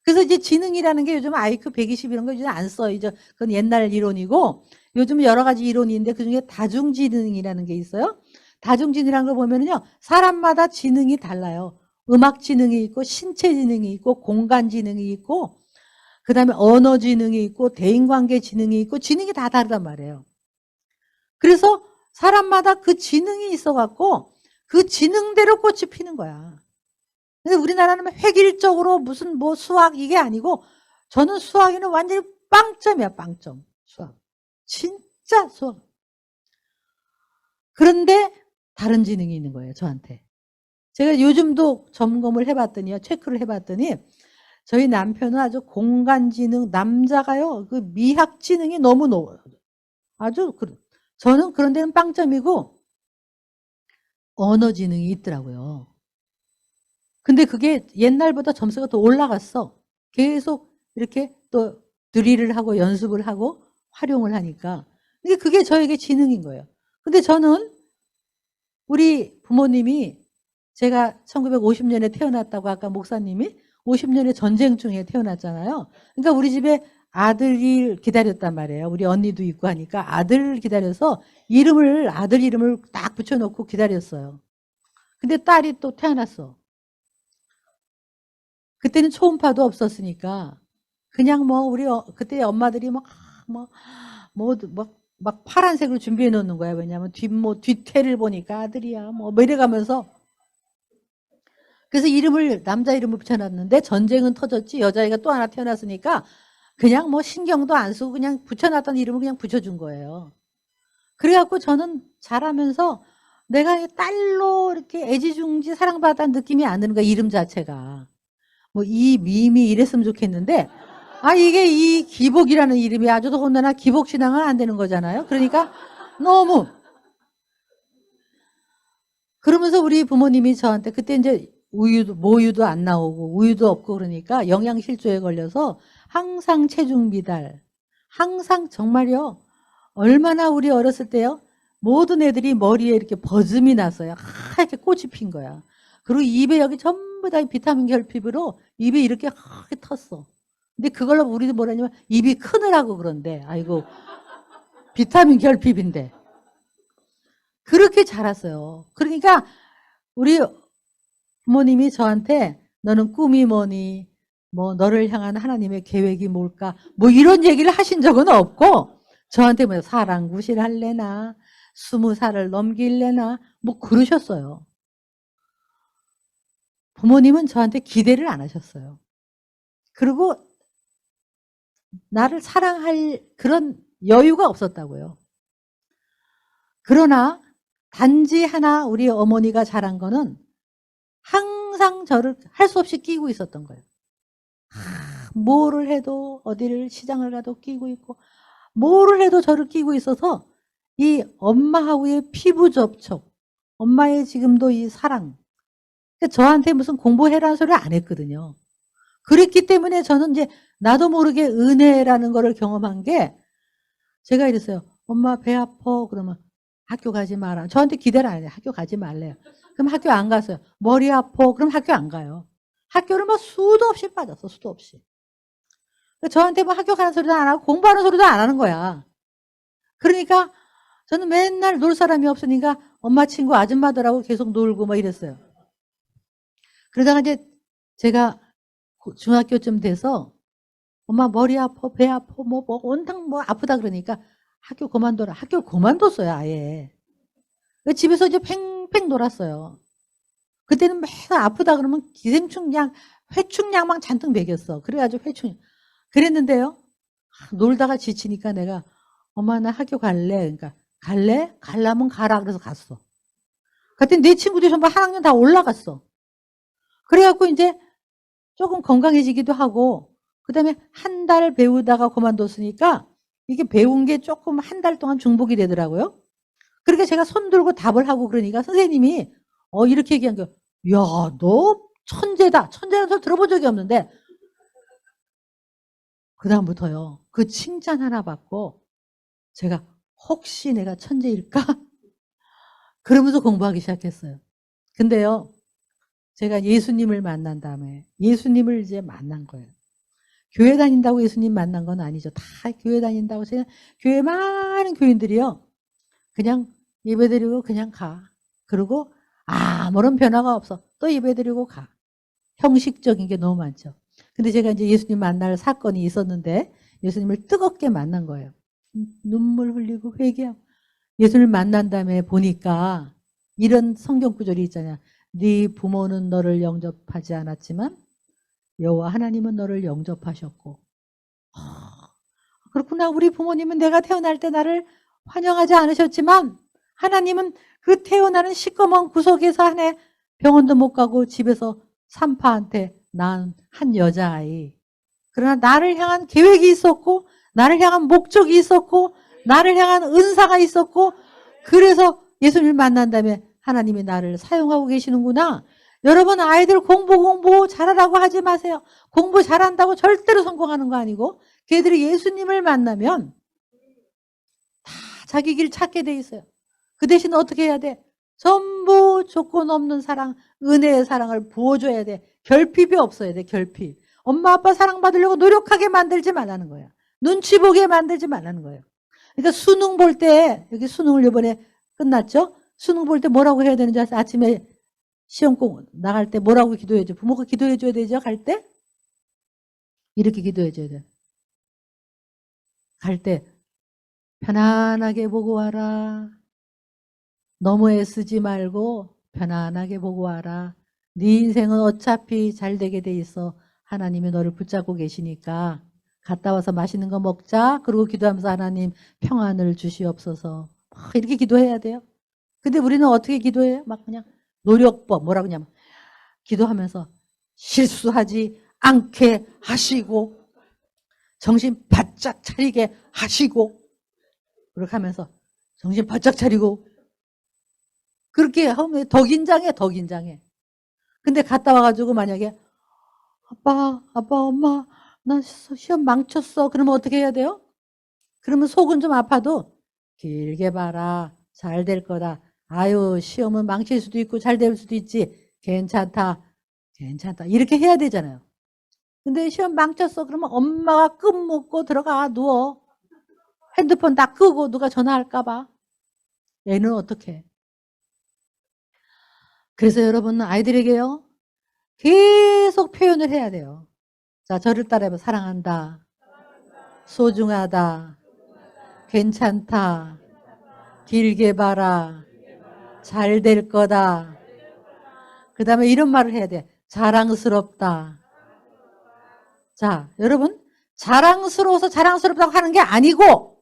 그래서 이제 지능이라는 게 요즘 IQ 120 이런 거 이제 안 써요. 이제 그건 옛날 이론이고 요즘 여러 가지 이론이 있는데 그중에 다중지능이라는 게 있어요. 다중지능이라는 걸 보면은요 사람마다 지능이 달라요. 음악 지능이 있고 신체 지능이 있고 공간 지능이 있고 그다음에 언어 지능이 있고 대인관계 지능이 있고 지능이 다 다르단 말이에요. 그래서 사람마다 그 지능이 있어갖고 그 지능대로 꽃이 피는 거야. 근데 우리나라는 획일적으로 무슨 뭐 수학 이게 아니고 저는 수학에는 완전히 빵점이야. 빵점. 수학. 진짜 수학. 그런데 다른 지능이 있는 거예요. 저한테. 제가 요즘도 점검을 해봤더니요. 체크를 해봤더니 저희 남편은 아주 공간지능 남자가요. 그 미학지능이 너무 높아요. 아주 저는 그런 데는 빵점이고 언어지능이 있더라고요. 근데 그게 옛날보다 점수가 더 올라갔어. 계속 이렇게 또 드릴을 하고 연습을 하고 활용을 하니까. 근데 그게 저에게 지능인 거예요. 근데 저는 우리 부모님이 제가 1950년에 태어났다고 아까 목사님이 50년의 전쟁 중에 태어났잖아요. 그러니까 우리 집에 아들을 기다렸단 말이에요. 우리 언니도 있고 하니까 아들을 기다려서 아들 이름을 딱 붙여놓고 기다렸어요. 근데 딸이 또 태어났어. 그때는 초음파도 없었으니까 그냥 뭐 우리 그때 엄마들이 막 파란색으로 준비해 놓는 거야. 왜냐하면 뒤태를 보니까 아들이야. 뭐 이래가면서 그래서 남자 이름을 붙여놨는데 전쟁은 터졌지 여자애가 또 하나 태어났으니까 그냥 뭐 신경도 안 쓰고 그냥 붙여놨던 이름을 그냥 붙여준 거예요. 그래갖고 저는 자라면서 내가 딸로 이렇게 애지중지 사랑받았다는 느낌이 안 드는 거야. 이름 자체가. 뭐 미미 이랬으면 좋겠는데 이게 이 기복이라는 이름이 아주 더군다나 기복신앙은 안 되는 거잖아요. 그러니까 너무 그러면서 우리 부모님이 저한테 그때 이제 모유도 안 나오고 우유도 없고 그러니까 영양실조에 걸려서 항상 체중 미달 항상 정말요 얼마나 우리 어렸을 때요 모든 애들이 머리에 이렇게 버즘이 났어요. 이렇게 꽃이 핀 거야. 그리고 입에 여기 전부 다 비타민 결핍으로 입에 이렇게 하게 텄어. 근데 그걸로 우리도 뭐라냐면 입이 크느라고 그런데 아이고 비타민 결핍인데 그렇게 자랐어요. 그러니까 우리 부모님이 저한테 너는 꿈이 뭐니 뭐 너를 향한 하나님의 계획이 뭘까 뭐 이런 얘기를 하신 적은 없고 저한테 뭐 사랑구실 할래나 20살을 넘길래나 뭐 그러셨어요. 부모님은 저한테 기대를 안 하셨어요. 그리고 나를 사랑할 그런 여유가 없었다고요. 그러나 단지 하나 우리 어머니가 잘한 거는 항상 저를 할 수 없이 끼고 있었던 거예요. 뭐를 해도 어디를 시장을 가도 끼고 있고 뭐를 해도 저를 끼고 있어서 이 엄마하고의 피부 접촉 엄마의 지금도 이 사랑 저한테 무슨 공부해라는 소리를 안 했거든요. 그랬기 때문에 저는 이제 나도 모르게 은혜라는 거를 경험한 게 제가 이랬어요. 엄마 배 아파 그러면 학교 가지 마라. 저한테 기대를 안 해요. 학교 가지 말래요. 그럼 학교 안 갔어요. 머리 아파 그럼 학교 안 가요. 학교를 뭐 수도 없이 빠졌어. 수도 없이. 저한테 뭐 학교 가는 소리도 안 하고 공부하는 소리도 안 하는 거야. 그러니까 저는 맨날 놀 사람이 없으니까 엄마 친구 아줌마들하고 계속 놀고 뭐 이랬어요. 그러다가 이제 제가 중학교쯤 돼서 엄마 머리 아파, 배 아파, 온통 아프다 그러니까 학교 그만둬라. 학교 그만뒀어요, 아예. 집에서 이제 팽팽 놀았어요. 그때는 매일 아프다 그러면 기생충약, 회충약만 잔뜩 먹였어. 그래가지고 그랬는데요. 놀다가 지치니까 내가 엄마 나 학교 갈래. 그러니까 갈래? 갈라면 가라. 그래서 갔어. 그랬더니 내 친구들이 전부 한 학년 다 올라갔어. 그래갖고 이제 조금 건강해지기도 하고 그다음에 한 달 배우다가 그만뒀으니까 이게 배운 게 조금 한 달 동안 중복이 되더라고요. 그러니까 제가 손 들고 답을 하고 그러니까 선생님이 이렇게 얘기한 거예요. 야, 너 천재다. 천재라는 소리 들어본 적이 없는데 그다음부터요. 그 칭찬 하나 받고 제가 혹시 내가 천재일까? 그러면서 공부하기 시작했어요. 근데요. 제가 예수님을 만난 다음에 예수님을 이제 만난 거예요. 교회 다닌다고 예수님 만난 건 아니죠. 다 교회 다닌다고 제가 교회 많은 교인들이요. 그냥 예배드리고 그냥 가. 그리고 아무런 변화가 없어. 또 예배드리고 가. 형식적인 게 너무 많죠. 근데 제가 이제 예수님 만날 사건이 있었는데 예수님을 뜨겁게 만난 거예요. 눈물 흘리고 회개하고 예수님을 만난 다음에 보니까 이런 성경 구절이 있잖아요. 네 부모는 너를 영접하지 않았지만 여호와 하나님은 너를 영접하셨고 그렇구나. 우리 부모님은 내가 태어날 때 나를 환영하지 않으셨지만 하나님은 그 태어나는 시꺼먼 구석에서 한 해 병원도 못 가고 집에서 산파한테 낳은 한 여자아이. 그러나 나를 향한 계획이 있었고 나를 향한 목적이 있었고 나를 향한 은사가 있었고 그래서 예수님을 만난 다음에 하나님이 나를 사용하고 계시는구나. 여러분 아이들 공부 잘하라고 하지 마세요. 공부 잘한다고 절대로 성공하는 거 아니고 걔들이 예수님을 만나면 다 자기 길 찾게 돼 있어요. 그 대신 어떻게 해야 돼? 전부 조건 없는 사랑, 은혜의 사랑을 부어줘야 돼. 결핍이 없어야 돼. 결핍. 엄마 아빠 사랑받으려고 노력하게 만들지 말라는 거야. 눈치 보게 만들지 말라는 거예요. 그러니까 수능 볼 때 여기 수능을 이번에 끝났죠? 수능 볼 때 뭐라고 해야 되는지 아세요? 아침에 시험 꼭 나갈 때 뭐라고 기도해줘? 부모가 기도해줘야 되죠? 갈 때? 이렇게 기도해줘야 돼. 갈 때 편안하게 보고 와라. 너무 애쓰지 말고 편안하게 보고 와라. 네 인생은 어차피 잘 되게 돼 있어. 하나님이 너를 붙잡고 계시니까 갔다 와서 맛있는 거 먹자. 그리고 기도하면서 하나님 평안을 주시옵소서. 이렇게 기도해야 돼요. 근데 우리는 어떻게 기도해요? 막 그냥 노력법 뭐라고 하냐면 기도하면서 실수하지 않게 하시고 정신 바짝 차리게 하시고 그렇게 하면서 정신 바짝 차리고 그렇게 하면 더 긴장해. 근데 갔다 와가지고 만약에 아빠 엄마 나 시험 망쳤어. 그러면 어떻게 해야 돼요? 그러면 속은 좀 아파도 길게 봐라. 잘 될 거다. 아유 시험은 망칠 수도 있고 잘 될 수도 있지. 괜찮다. 이렇게 해야 되잖아요. 근데 시험 망쳤어. 그러면 엄마가 끝 먹고 들어가 누워. 핸드폰 다 끄고 누가 전화할까 봐. 얘는 어떻게 해? 그래서 여러분 아이들에게요. 계속 표현을 해야 돼요. 자, 저를 따라해봐. 사랑한다. 소중하다. 괜찮다. 길게 봐라. 잘 될 거다. 그 다음에 이런 말을 해야 돼. 자랑스럽다. 자, 여러분 자랑스러워서 자랑스럽다고 하는 게 아니고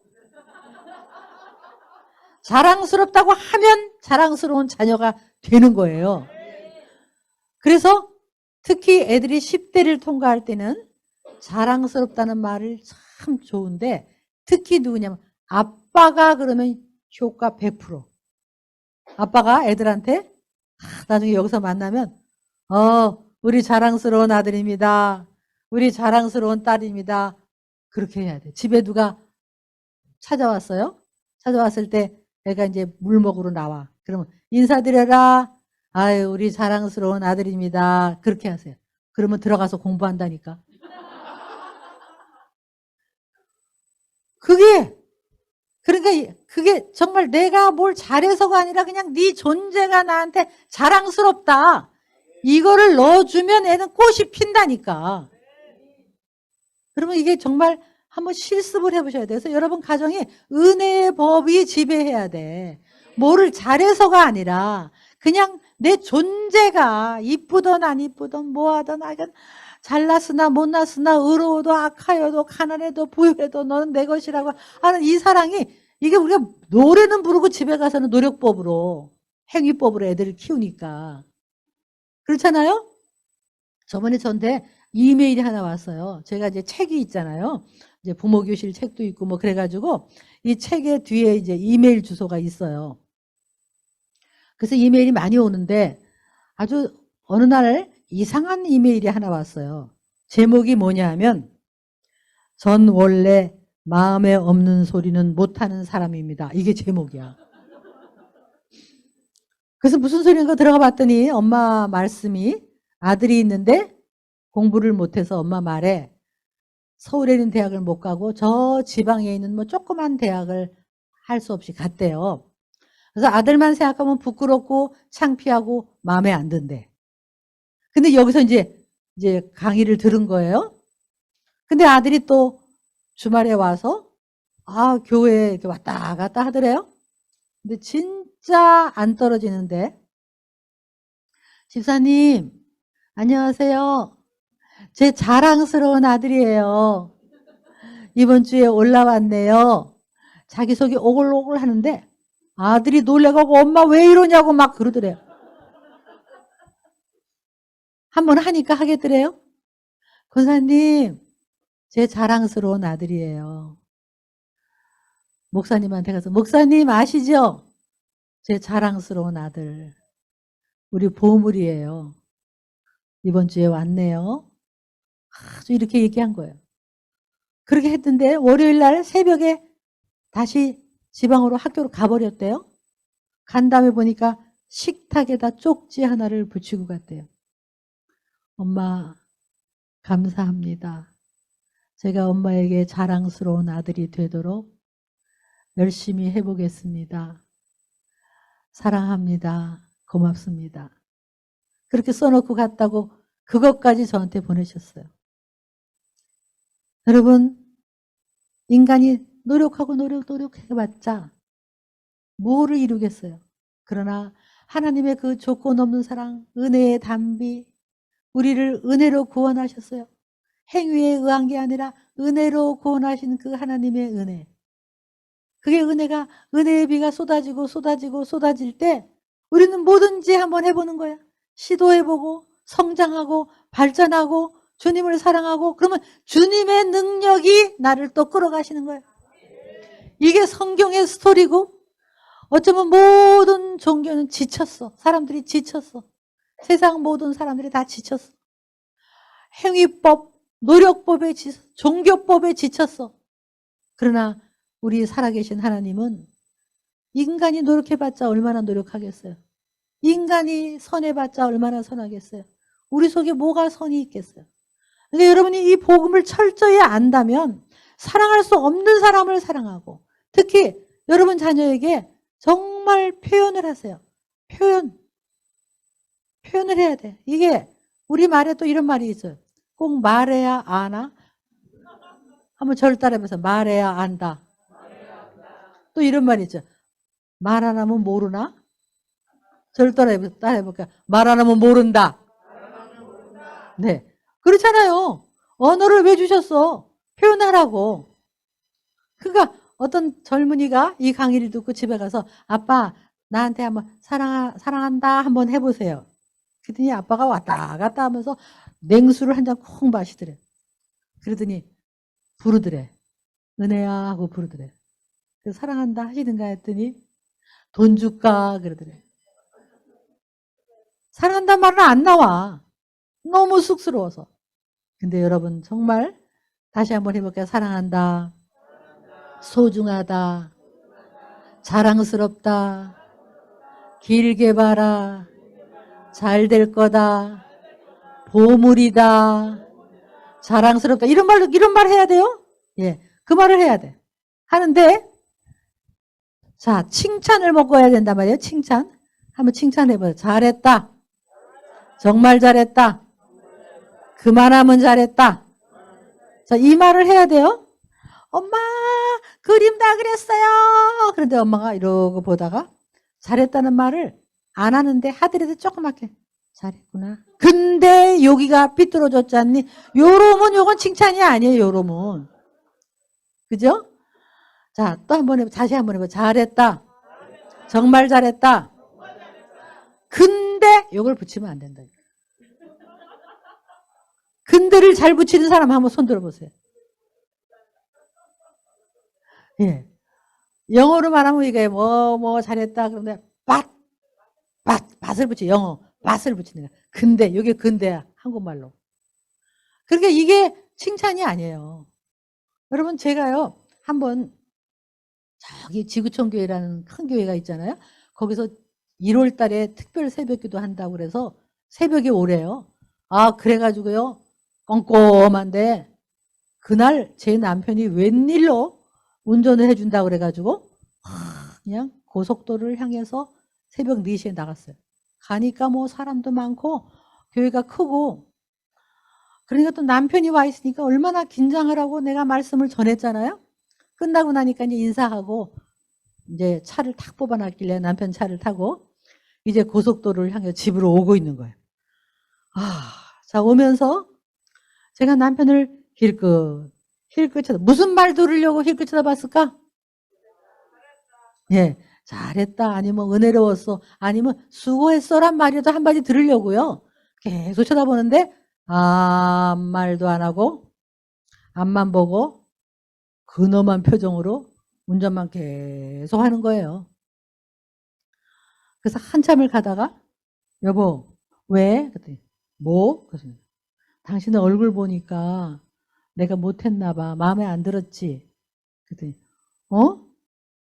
자랑스럽다고 하면 자랑스러운 자녀가 되는 거예요. 그래서 특히 애들이 10대를 통과할 때는 자랑스럽다는 말을 참 좋은데 특히 누구냐면 아빠가 그러면 효과 100%. 아빠가 애들한테 나중에 여기서 만나면 우리 자랑스러운 아들입니다. 우리 자랑스러운 딸입니다. 그렇게 해야 돼. 집에 누가 찾아왔어요? 찾아왔을 때 애가 이제 물 먹으러 나와. 그러면 인사드려라. 아유 우리 자랑스러운 아들입니다. 그렇게 하세요. 그러면 들어가서 공부한다니까. 그러니까 그게 정말 내가 뭘 잘해서가 아니라 그냥 네 존재가 나한테 자랑스럽다. 이거를 넣어주면 애는 꽃이 핀다니까. 그러면 이게 정말 한번 실습을 해보셔야 돼요. 그래서 여러분 가정에 은혜의 법이 지배해야 돼. 뭐를 잘해서가 아니라 그냥 내 존재가 이쁘든 안 이쁘든 뭐하든 하여간 잘났으나 못났으나 의로워도 악하여도 가난해도 부유해도 너는 내 것이라고 하는 이 사랑이, 이게 우리가 노래는 부르고 집에 가서는 노력법으로 행위법으로 애들을 키우니까 그렇잖아요. 저번에 저한테 이메일이 하나 왔어요. 제가 이제 책이 있잖아요. 이제 부모교실 책도 있고 뭐 그래가지고 이 책의 뒤에 이제 이메일 주소가 있어요. 그래서 이메일이 많이 오는데 아주 어느 날 이상한 이메일이 하나 왔어요. 제목이 뭐냐 하면 전 원래 마음에 없는 소리는 못하는 사람입니다. 이게 제목이야. 그래서 무슨 소리인가 들어가 봤더니 엄마 말씀이 아들이 있는데 공부를 못해서 엄마 말에 서울에 있는 대학을 못 가고 저 지방에 있는 뭐 조그만 대학을 할 수 없이 갔대요. 그래서 아들만 생각하면 부끄럽고 창피하고 마음에 안 든대. 근데 여기서 이제 강의를 들은 거예요. 근데 아들이 또 주말에 와서 교회에 이렇게 왔다 갔다 하더래요. 근데 진짜 안 떨어지는데, 집사님 안녕하세요. 제 자랑스러운 아들이에요. 이번 주에 올라왔네요. 자기소개 오글오글 하는데 아들이 놀래가고 엄마 왜 이러냐고 막 그러더래요. 한번 하니까 하겠더래요. 권사님, 제 자랑스러운 아들이에요. 목사님한테 가서 목사님 아시죠? 제 자랑스러운 아들. 우리 보물이에요. 이번 주에 왔네요. 아주 이렇게 얘기한 거예요. 그렇게 했던데 월요일 날 새벽에 다시 지방으로 학교로 가버렸대요. 간 다음에 보니까 식탁에다 쪽지 하나를 붙이고 갔대요. 엄마 감사합니다. 제가 엄마에게 자랑스러운 아들이 되도록 열심히 해보겠습니다. 사랑합니다. 고맙습니다. 그렇게 써놓고 갔다고 그것까지 저한테 보내셨어요. 여러분, 인간이 노력하고 노력해봤자 뭐를 이루겠어요. 그러나 하나님의 그 조건 없는 사랑, 은혜의 담비, 우리를 은혜로 구원하셨어요. 행위에 의한 게 아니라 은혜로 구원하신 그 하나님의 은혜. 그게 은혜의 비가 쏟아질 때 우리는 뭐든지 한번 해보는 거야. 시도해보고 성장하고 발전하고 주님을 사랑하고, 그러면 주님의 능력이 나를 또 끌어가시는 거예요. 이게 성경의 스토리고, 어쩌면 모든 종교는 지쳤어. 사람들이 지쳤어. 세상 모든 사람들이 다 지쳤어. 행위법, 노력법에 지쳤어. 종교법에 지쳤어. 그러나 우리 살아계신 하나님은 인간이 노력해봤자 얼마나 노력하겠어요. 인간이 선해봤자 얼마나 선하겠어요. 우리 속에 뭐가 선이 있겠어요. 근데 여러분이 이 복음을 철저히 안다면 사랑할 수 없는 사람을 사랑하고, 특히 여러분 자녀에게 정말 표현을 하세요. 표현을 해야 돼. 이게 우리 말에 또 이런 말이 있어요. 꼭 말해야 아나? 한번 저를 따라해보세요. 말해야 안다. 또 이런 말이 있죠. 말 안 하면 모르나? 저를 따라해볼까요? 말 안 하면 모른다. 네. 그렇잖아요. 언어를 왜 주셨어? 표현하라고. 그러니까 어떤 젊은이가 이 강의를 듣고 집에 가서 아빠 나한테 한번 사랑한다 한번 해보세요. 그랬더니 아빠가 왔다 갔다 하면서 냉수를 한 잔 콩 마시더래. 그러더니 부르더래. 은혜야 하고 부르더래. 그래서 사랑한다 하시든가 했더니 돈 줄까 그러더래. 사랑한다는 말은 안 나와. 너무 쑥스러워서. 근데 여러분 정말 다시 한번 해볼게요. 사랑한다. 소중하다. 자랑스럽다. 길게 봐라. 잘 될 거다. 보물이다. 자랑스럽다. 이런 말 해야 돼요? 예. 그 말을 해야 돼. 하는데, 자, 칭찬을 먹어야 된단 말이에요. 칭찬. 한번 칭찬해봐요. 잘했다. 정말 잘했다. 그만하면 잘했다. 자, 이 말을 해야 돼요. 엄마, 그림 다 그렸어요. 그런데 엄마가 이러고 보다가 잘했다는 말을 안 하는데 하더라도 조그맣게 잘했구나. 근데 여기가 삐뚤어졌지 않니? 요러면 요건 칭찬이 아니에요. 요러면. 그죠? 자, 또 한 번 해봐. 다시 한 번 해봐. 잘했다. 정말 잘했다. 근데 요걸 붙이면 안 된다. 근데를 잘 붙이는 사람 한번 손 들어보세요. 예. 영어로 말하면 이게 뭐 잘했다. 그런데 밭을 붙여. 영어. 밭을 붙이는 거야. 근데 이게 근데야. 한국말로. 그러니까 이게 칭찬이 아니에요. 여러분 제가요. 한번 저기 지구촌교회라는 큰 교회가 있잖아요. 거기서 1월 달에 특별 새벽기도 한다고 그래서 새벽에 오래요. 아, 그래가지고요. 껌껌한데 그날 제 남편이 웬일로 운전을 해준다고 그래가지고 그냥 고속도로를 향해서 새벽 4시에 나갔어요. 가니까 뭐 사람도 많고 교회가 크고 그러니까 또 남편이 와 있으니까 얼마나 긴장을 하고 내가 말씀을 전했잖아요. 끝나고 나니까 이제 인사하고 이제 차를 탁 뽑아놨길래 남편 차를 타고 이제 고속도로를 향해 집으로 오고 있는 거예요. 자, 오면서 제가 남편을 힐끗 쳐다 무슨 말 들으려고 힐끗 쳐다봤을까? 예, 잘했다 아니면 은혜로웠어 아니면 수고했어란 말이라도 한마디 들으려고요. 계속 쳐다보는데 아무 말도 안 하고 앞만 보고 근엄한 표정으로 운전만 계속 하는 거예요. 그래서 한참을 가다가 여보 왜? 그랬더니 뭐? 그래서 당신의 얼굴 보니까 내가 못했나 봐. 마음에 안 들었지? 그랬더니 어?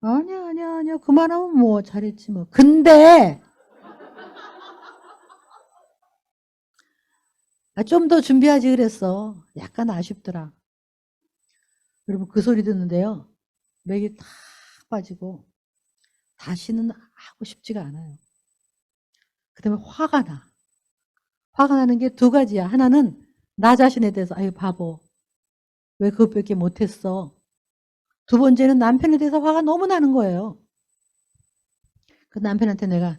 아니야. 그만하면 뭐 잘했지 뭐. 근데 좀 더 준비하지 그랬어. 약간 아쉽더라. 여러분 그 소리 듣는데요. 맥이 탁 빠지고 다시는 하고 싶지가 않아요. 그 다음에 화가 나. 화가 나는 게 두 가지야. 하나는 나 자신에 대해서 아유 바보. 왜 그것밖에 못했어. 두 번째는 남편에 대해서 화가 너무 나는 거예요. 그 남편한테 내가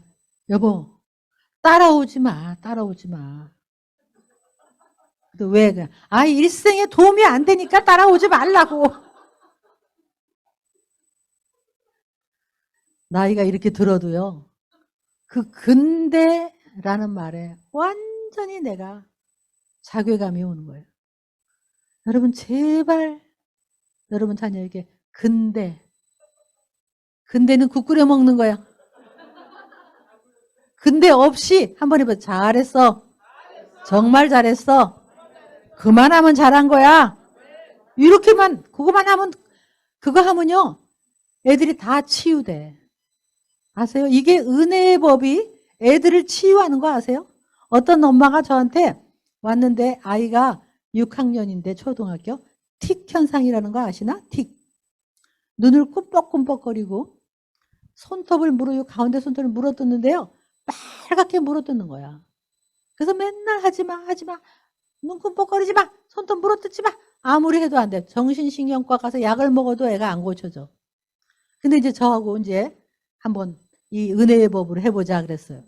여보 따라오지 마. 왜 그래? 일생에 도움이 안 되니까 따라오지 말라고. 나이가 이렇게 들어도요. 그 근데라는 말에 완전히 내가 자괴감이 오는 거예요. 여러분 제발 여러분 자녀에게 근데는 국 끓여 먹는 거야. 근데 없이 한번 해봐. 잘했어. 정말 잘했어. 그만하면 잘한 거야. 이렇게만 그거만 하면 그거 하면요. 애들이 다 치유돼. 아세요? 이게 은혜의 법이 애들을 치유하는 거 아세요? 어떤 엄마가 저한테 왔는데 아이가 6학년인데 초등학교 틱 현상이라는 거 아시나? 틱. 눈을 꿈뻑꿈뻑거리고 손톱을 가운데 손톱을 물어뜯는데요. 빨갛게 물어뜯는 거야. 그래서 맨날 하지 마. 눈 꿈뻑거리지 마. 손톱 물어뜯지 마. 아무리 해도 안 돼. 정신신경과 가서 약을 먹어도 애가 안 고쳐져. 근데 이제 저하고 이제 한번 이 은혜의 법으로 해보자 그랬어요.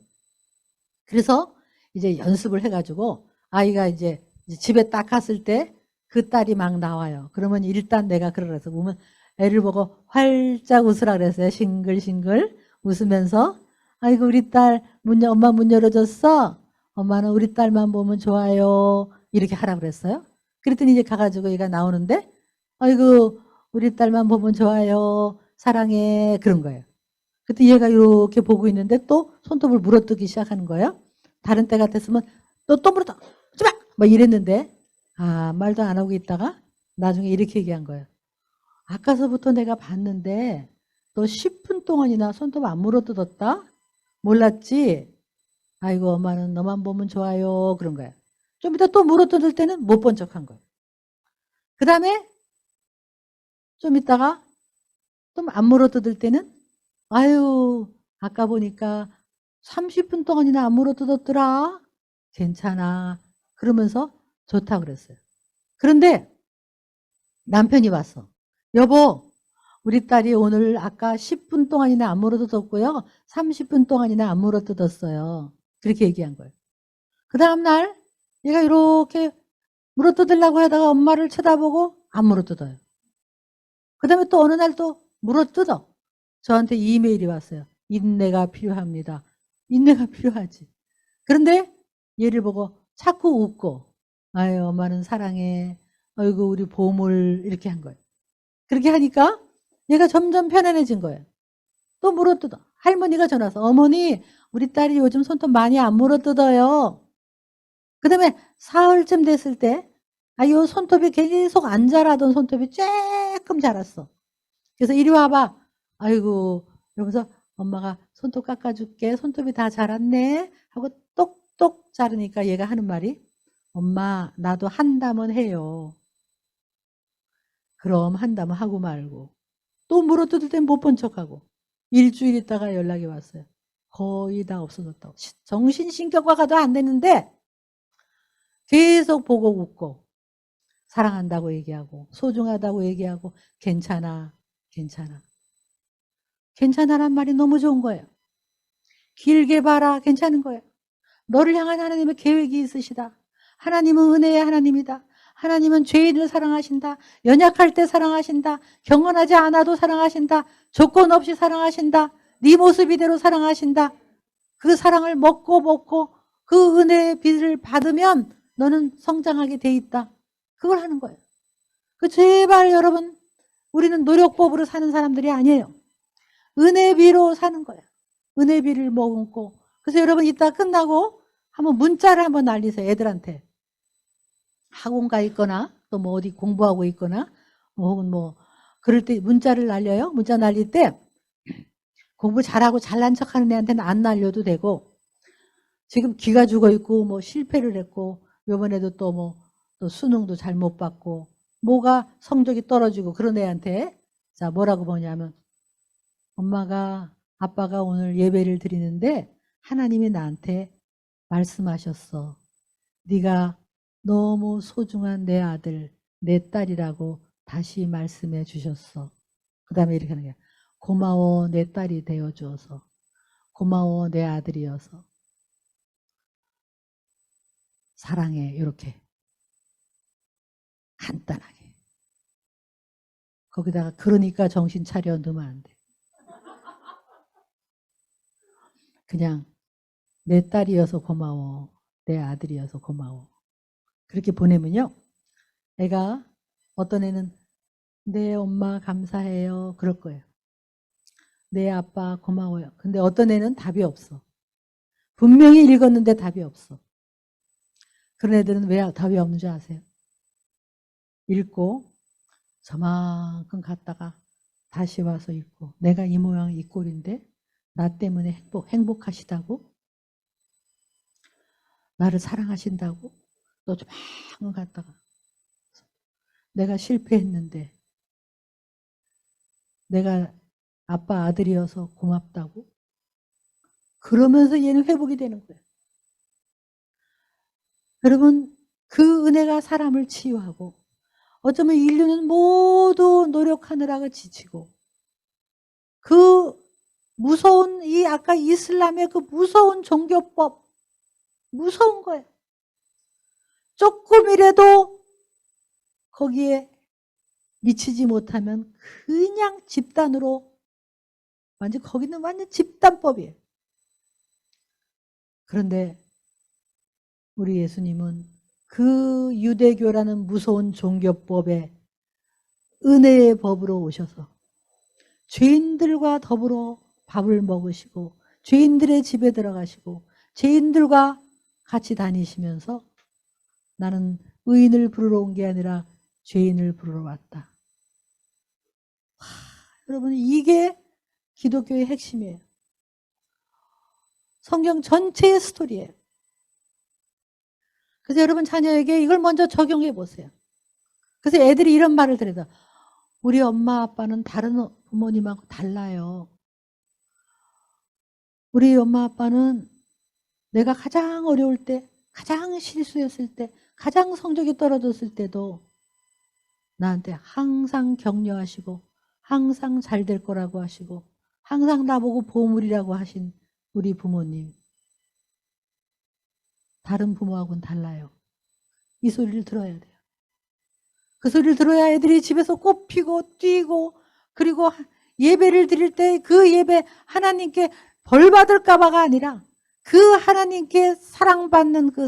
그래서 이제 연습을 해가지고 아이가 이제 집에 딱 갔을 때 그 딸이 막 나와요. 그러면 일단 내가 그러래서 보면 애를 보고 활짝 웃으라 그랬어요. 싱글싱글 웃으면서 아이고 우리 딸 엄마 문 열어줬어. 엄마는 우리 딸만 보면 좋아요. 이렇게 하라 그랬어요. 그랬더니 이제 가가지고 얘가 나오는데 아이고 우리 딸만 보면 좋아요. 사랑해. 그런 거예요. 그때 얘가 이렇게 보고 있는데 또 손톱을 물어뜯기 시작하는 거예요. 다른 때 같았으면 또 물어뜯 지 마! 뭐 이랬는데 말도 안 하고 있다가 나중에 이렇게 얘기한 거예요. 아까서부터 내가 봤는데 너 10분 동안이나 손톱 안 물어뜯었다? 몰랐지? 아이고 엄마는 너만 보면 좋아요. 그런 거야. 좀 이따 또 물어뜯을 때는 못 본 척한 거예요. 그 다음에 좀 이따가 또 안 물어뜯을 때는 아유 아까 보니까 30분 동안이나 안 물어뜯었더라. 괜찮아. 그러면서 좋다 그랬어요. 그런데 남편이 왔어. 여보, 우리 딸이 오늘 아까 10분 동안이나 안 물어뜯었고요. 30분 동안이나 안 물어뜯었어요. 그렇게 얘기한 거예요. 그 다음날 얘가 이렇게 물어뜯으려고 하다가 엄마를 쳐다보고 안 물어뜯어요. 그 다음에 또 어느 날 또 물어뜯어. 저한테 이메일이 왔어요. 인내가 필요합니다. 인내가 필요하지. 그런데 얘를 보고 자꾸 웃고, 아유, 엄마는 사랑해. 아이고, 우리 보물. 이렇게 한 거예요. 그렇게 하니까 얘가 점점 편안해진 거예요. 또 물어뜯어. 할머니가 전화 와서, 어머니, 우리 딸이 요즘 손톱 많이 안 물어뜯어요. 그 다음에 사흘쯤 됐을 때, 요 손톱이 계속 안 자라던 손톱이 조금 자랐어. 그래서 이리 와봐. 아이고, 이러면서 엄마가 손톱 깎아줄게. 손톱이 다 자랐네. 하고 똑똑 자르니까 얘가 하는 말이, 엄마, 나도 한다면 해요. 그럼 한다면 하고 말고. 또 물어뜯을 땐 못 본 척하고. 일주일 있다가 연락이 왔어요. 거의 다 없어졌다고. 정신신경과가도 안 되는데 계속 보고 웃고 사랑한다고 얘기하고 소중하다고 얘기하고 괜찮아, 괜찮아. 괜찮아란 말이 너무 좋은 거예요. 길게 봐라, 괜찮은 거예요. 너를 향한 하나님의 계획이 있으시다. 하나님은 은혜의 하나님이다. 하나님은 죄인을 사랑하신다. 연약할 때 사랑하신다. 경건하지 않아도 사랑하신다. 조건 없이 사랑하신다. 네 모습 이대로 사랑하신다. 그 사랑을 먹고 그 은혜의 빛을 받으면 너는 성장하게 돼 있다. 그걸 하는 거예요. 제발 여러분, 우리는 노력법으로 사는 사람들이 아니에요. 은혜비로 사는 거예요. 은혜비를 머금고. 그래서 여러분 이따 끝나고 한번 문자를 한번 날리세요. 애들한테. 학원 가 있거나 또 뭐 어디 공부하고 있거나 혹은 뭐 그럴 때 문자를 날려요. 문자 날릴 때 공부 잘하고 잘난 척하는 애한테는 안 날려도 되고, 지금 기가 죽어 있고 뭐 실패를 했고 이번에도 또 뭐 또 수능도 잘 못 받고 뭐가 성적이 떨어지고 그런 애한테 자 뭐라고 보냐면, 엄마가 아빠가 오늘 예배를 드리는데 하나님이 나한테 말씀하셨어. 네가 너무 소중한 내 아들, 내 딸이라고 다시 말씀해 주셨어. 그 다음에 이렇게 하는 거야. 고마워 내 딸이 되어주어서. 고마워 내 아들이어서. 사랑해. 이렇게 간단하게. 거기다가 그러니까 정신 차려 넣으면 안 돼. 그냥 내 딸이어서 고마워. 내 아들이어서 고마워. 그렇게 보내면요. 애가 어떤 애는 네 엄마 감사해요. 그럴 거예요. 네 아빠 고마워요. 근데 어떤 애는 답이 없어. 분명히 읽었는데 답이 없어. 그런 애들은 왜 답이 없는 줄 아세요? 읽고 저만큼 갔다가 다시 와서 읽고, 내가 이 모양 이 꼴인데 나 때문에 행복하시다고? 나를 사랑하신다고? 또 저만큼 갔다가 내가 실패했는데 내가 아빠 아들이어서 고맙다고? 그러면서 얘는 회복이 되는 거예요. 여러분, 그 은혜가 사람을 치유하고, 어쩌면 인류는 모두 노력하느라고 지치고, 그 무서운 아까 이슬람의 그 무서운 종교법, 무서운 거예요. 조금이라도 거기에 미치지 못하면 그냥 집단으로, 거기는 완전 집단법이에요. 그런데 우리 예수님은 그 유대교라는 무서운 종교법에 은혜의 법으로 오셔서 죄인들과 더불어 밥을 먹으시고 죄인들의 집에 들어가시고 죄인들과 같이 다니시면서 나는 의인을 부르러 온 게 아니라 죄인을 부르러 왔다. 여러분, 이게 기독교의 핵심이에요. 성경 전체의 스토리예요. 그래서 여러분 자녀에게 이걸 먼저 적용해 보세요. 그래서 애들이 이런 말을 들어요. 우리 엄마 아빠는 다른 부모님하고 달라요. 우리 엄마 아빠는 내가 가장 어려울 때, 가장 실수했을 때, 가장 성적이 떨어졌을 때도 나한테 항상 격려하시고 항상 잘 될 거라고 하시고 항상 나보고 보물이라고 하신 우리 부모님. 다른 부모하고는 달라요. 이 소리를 들어야 돼요. 그 소리를 들어야 애들이 집에서 꽃피고 뛰고, 그리고 예배를 드릴 때 그 예배 하나님께 벌 받을까 봐가 아니라 그 하나님께 사랑받는 그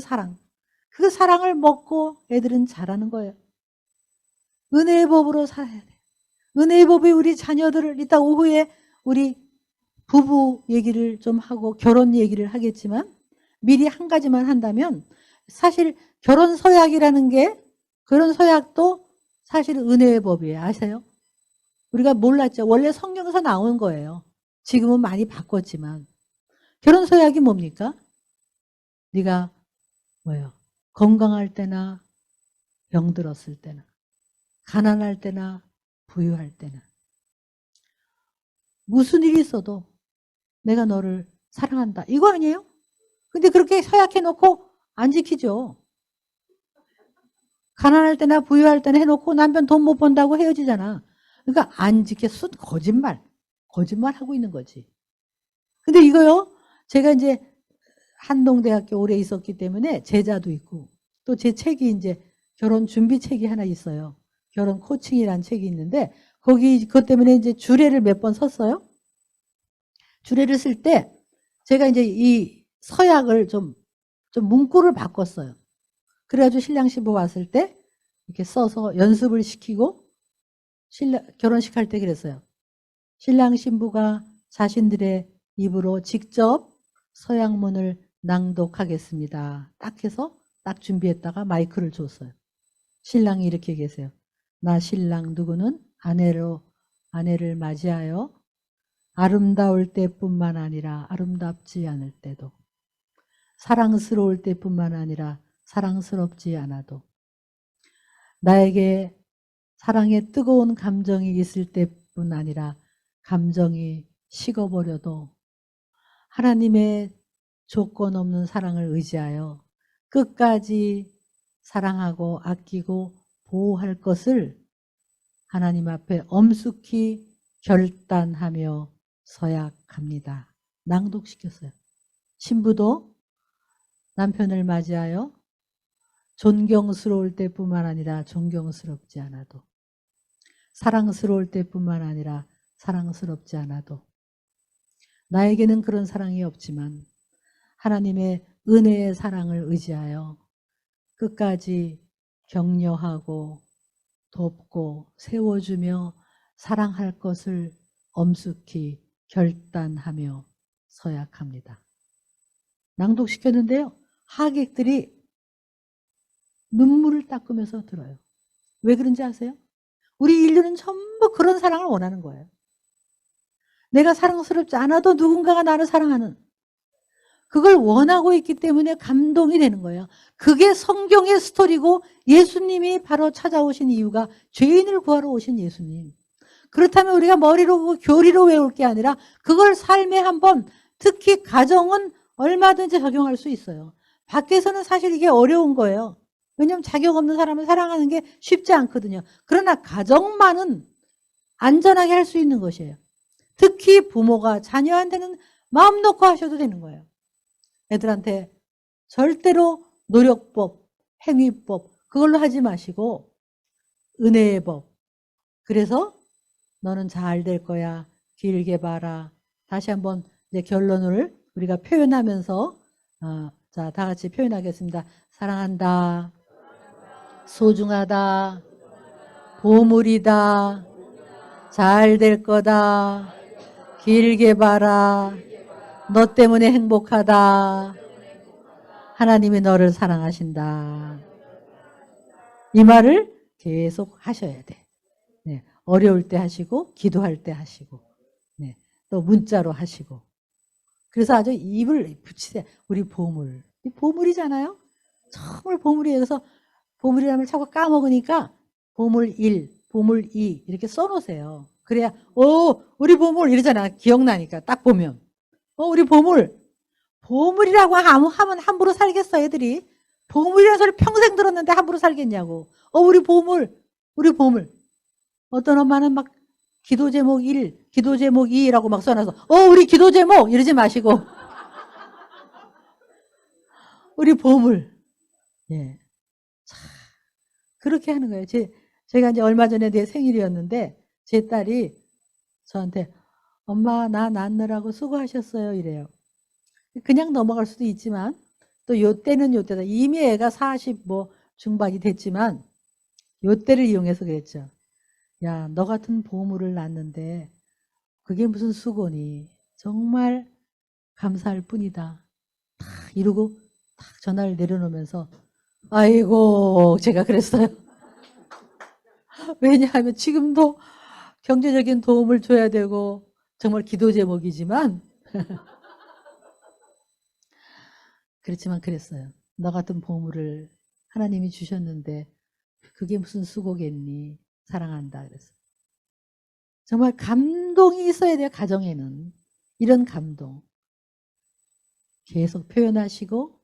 사랑을 먹고 애들은 자라는 거예요. 은혜의 법으로 살아야 돼요. 은혜의 법이 우리 자녀들을, 이따 오후에 우리 부부 얘기를 좀 하고 결혼 얘기를 하겠지만 미리 한 가지만 한다면, 사실 결혼 서약이라는 게, 결혼 서약도 사실 은혜의 법이에요. 아세요? 우리가 몰랐죠. 원래 성경에서 나온 거예요. 지금은 많이 바꿨지만. 결혼 서약이 뭡니까? 네가 뭐예요? 건강할 때나 병들었을 때나 가난할 때나 부유할 때나 무슨 일이 있어도 내가 너를 사랑한다. 이거 아니에요? 근데 그렇게 서약해놓고 안 지키죠. 가난할 때나 부유할 때나 해놓고 남편 돈 못 번다고 헤어지잖아. 그러니까 안 지켜. 거짓말하고 있는 거지. 근데 이거요, 제가 이제 한동대학교 오래 있었기 때문에 제자도 있고, 또 제 책이 이제 결혼 준비 책이 하나 있어요. 결혼 코칭이라는 책이 있는데, 그것 때문에 이제 주례를 몇 번 썼어요. 주례를 쓸 때, 제가 이제 이 서약을 좀 문구를 바꿨어요. 그래가지고 신랑 신부 왔을 때 이렇게 써서 연습을 시키고 결혼식 할 때 그랬어요. 신랑 신부가 자신들의 입으로 직접 서약문을 낭독하겠습니다. 딱 해서 딱 준비했다가 마이크를 줬어요. 신랑이 이렇게 계세요. 나 신랑 누구는 아내를 맞이하여 아름다울 때뿐만 아니라 아름답지 않을 때도, 사랑스러울 때뿐만 아니라 사랑스럽지 않아도, 나에게 사랑의 뜨거운 감정이 있을 때뿐 아니라 감정이 식어버려도 하나님의 조건 없는 사랑을 의지하여 끝까지 사랑하고 아끼고 보호할 것을 하나님 앞에 엄숙히 결단하며 서약합니다. 낭독시켰어요. 신부도 남편을 맞이하여 존경스러울 때뿐만 아니라 존경스럽지 않아도, 사랑스러울 때뿐만 아니라 사랑스럽지 않아도, 나에게는 그런 사랑이 없지만 하나님의 은혜의 사랑을 의지하여 끝까지 격려하고 돕고 세워주며 사랑할 것을 엄숙히 결단하며 서약합니다. 낭독시켰는데요, 하객들이 눈물을 닦으면서 들어요. 왜 그런지 아세요? 우리 인류는 전부 그런 사랑을 원하는 거예요. 내가 사랑스럽지 않아도 누군가가 나를 사랑하는, 그걸 원하고 있기 때문에 감동이 되는 거예요. 그게 성경의 스토리고 예수님이 바로 찾아오신 이유가 죄인을 구하러 오신 예수님. 그렇다면 우리가 머리로 교리로 외울 게 아니라 그걸 삶에 한번, 특히 가정은 얼마든지 적용할 수 있어요. 밖에서는 사실 이게 어려운 거예요. 왜냐하면 자격 없는 사람을 사랑하는 게 쉽지 않거든요. 그러나 가정만은 안전하게 할 수 있는 것이에요. 특히 부모가 자녀한테는 마음 놓고 하셔도 되는 거예요. 애들한테 절대로 노력법, 행위법 그걸로 하지 마시고 은혜의 법. 그래서 너는 잘 될 거야. 길게 봐라. 다시 한번 이제 결론을 우리가 표현하면서 자, 다 같이 표현하겠습니다. 사랑한다. 소중하다. 보물이다. 잘 될 거다. 길게 봐라. 너 때문에 행복하다. 하나님이 너를 사랑하신다. 이 말을 계속 하셔야 돼. 네, 어려울 때 하시고 기도할 때 하시고, 네, 또 문자로 하시고. 그래서 아주 입을 붙이세요. 우리 보물. 이 보물이잖아요. 정말 보물이에요. 그래서 보물이라면 자꾸 까먹으니까 보물 1, 보물 2 이렇게 써놓으세요. 그래야 우리 보물 이러잖아. 기억나니까 딱 보면 우리 보물. 보물이라고 하면 함부로 살겠어 애들이. 보물이라는 소리 평생 들었는데 함부로 살겠냐고. 우리 보물. 우리 보물. 어떤 엄마는 막 기도 제목 1, 기도 제목 2라고 막 써놔서 우리 기도 제목 이러지 마시고 우리 보물. 예. 참 그렇게 하는 거예요. 제가 이제 얼마 전에 내 생일이었는데 제 딸이 저한테 엄마 나 낳느라고 수고하셨어요 이래요. 그냥 넘어갈 수도 있지만 또 요때는 요때다. 이미 애가 40 뭐 중반이 됐지만 요때를 이용해서 그랬죠. 야, 너 같은 보물을 낳는데 그게 무슨 수고니. 정말 감사할 뿐이다. 딱 이러고 딱 전화를 내려놓으면서 아이고 제가 그랬어요. 왜냐하면 지금도 경제적인 도움을 줘야 되고 정말 기도 제목이지만 그렇지만 그랬어요. 너 같은 보물을 하나님이 주셨는데 그게 무슨 수고겠니. 사랑한다 그랬어요. 정말 감동이 있어야 돼요. 가정에는. 이런 감동. 계속 표현하시고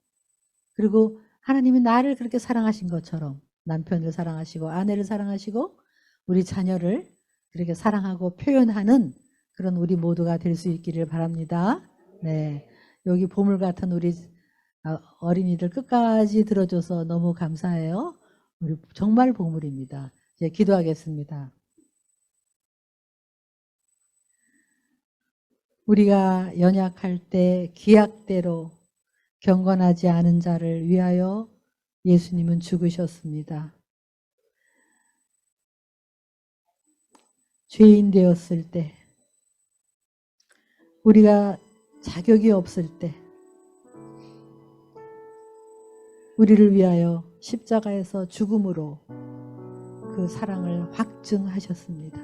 그리고 하나님이 나를 그렇게 사랑하신 것처럼 남편을 사랑하시고 아내를 사랑하시고 우리 자녀를 그렇게 사랑하고 표현하는 그런 우리 모두가 될 수 있기를 바랍니다. 네, 여기 보물 같은 우리 어린이들 끝까지 들어줘서 너무 감사해요. 우리 정말 보물입니다. 이제 기도하겠습니다. 우리가 연약할 때 기약대로 경건하지 않은 자를 위하여 예수님은 죽으셨습니다. 죄인 되었을 때, 우리가 자격이 없을 때 우리를 위하여 십자가에서 죽음으로 그 사랑을 확증하셨습니다.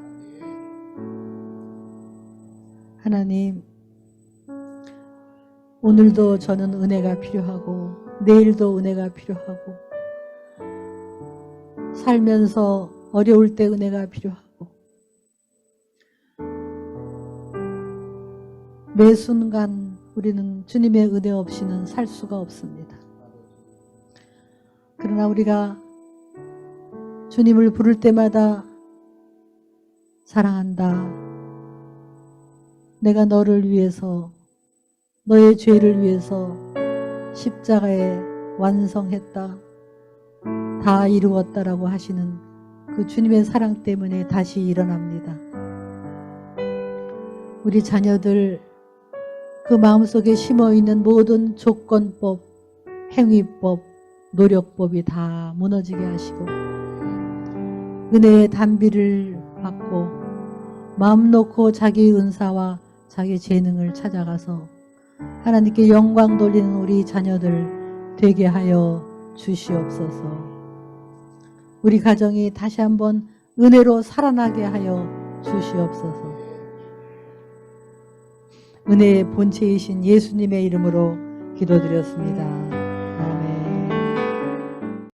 하나님, 오늘도 저는 은혜가 필요하고 내일도 은혜가 필요하고 살면서 어려울 때 은혜가 필요하고 매 순간 우리는 주님의 은혜 없이는 살 수가 없습니다. 그러나 우리가 주님을 부를 때마다 사랑한다. 내가 너를 위해서 너의 죄를 위해서 십자가에 완성했다. 다 이루었다라고 하시는 그 주님의 사랑 때문에 다시 일어납니다. 우리 자녀들 그 마음속에 심어있는 모든 조건법, 행위법, 노력법이 다 무너지게 하시고 은혜의 단비를 받고 마음 놓고 자기 은사와 자기 재능을 찾아가서 하나님께 영광 돌리는 우리 자녀들 되게 하여 주시옵소서. 우리 가정이 다시 한번 은혜로 살아나게 하여 주시옵소서. 은혜의 본체이신 예수님의 이름으로 기도드렸습니다.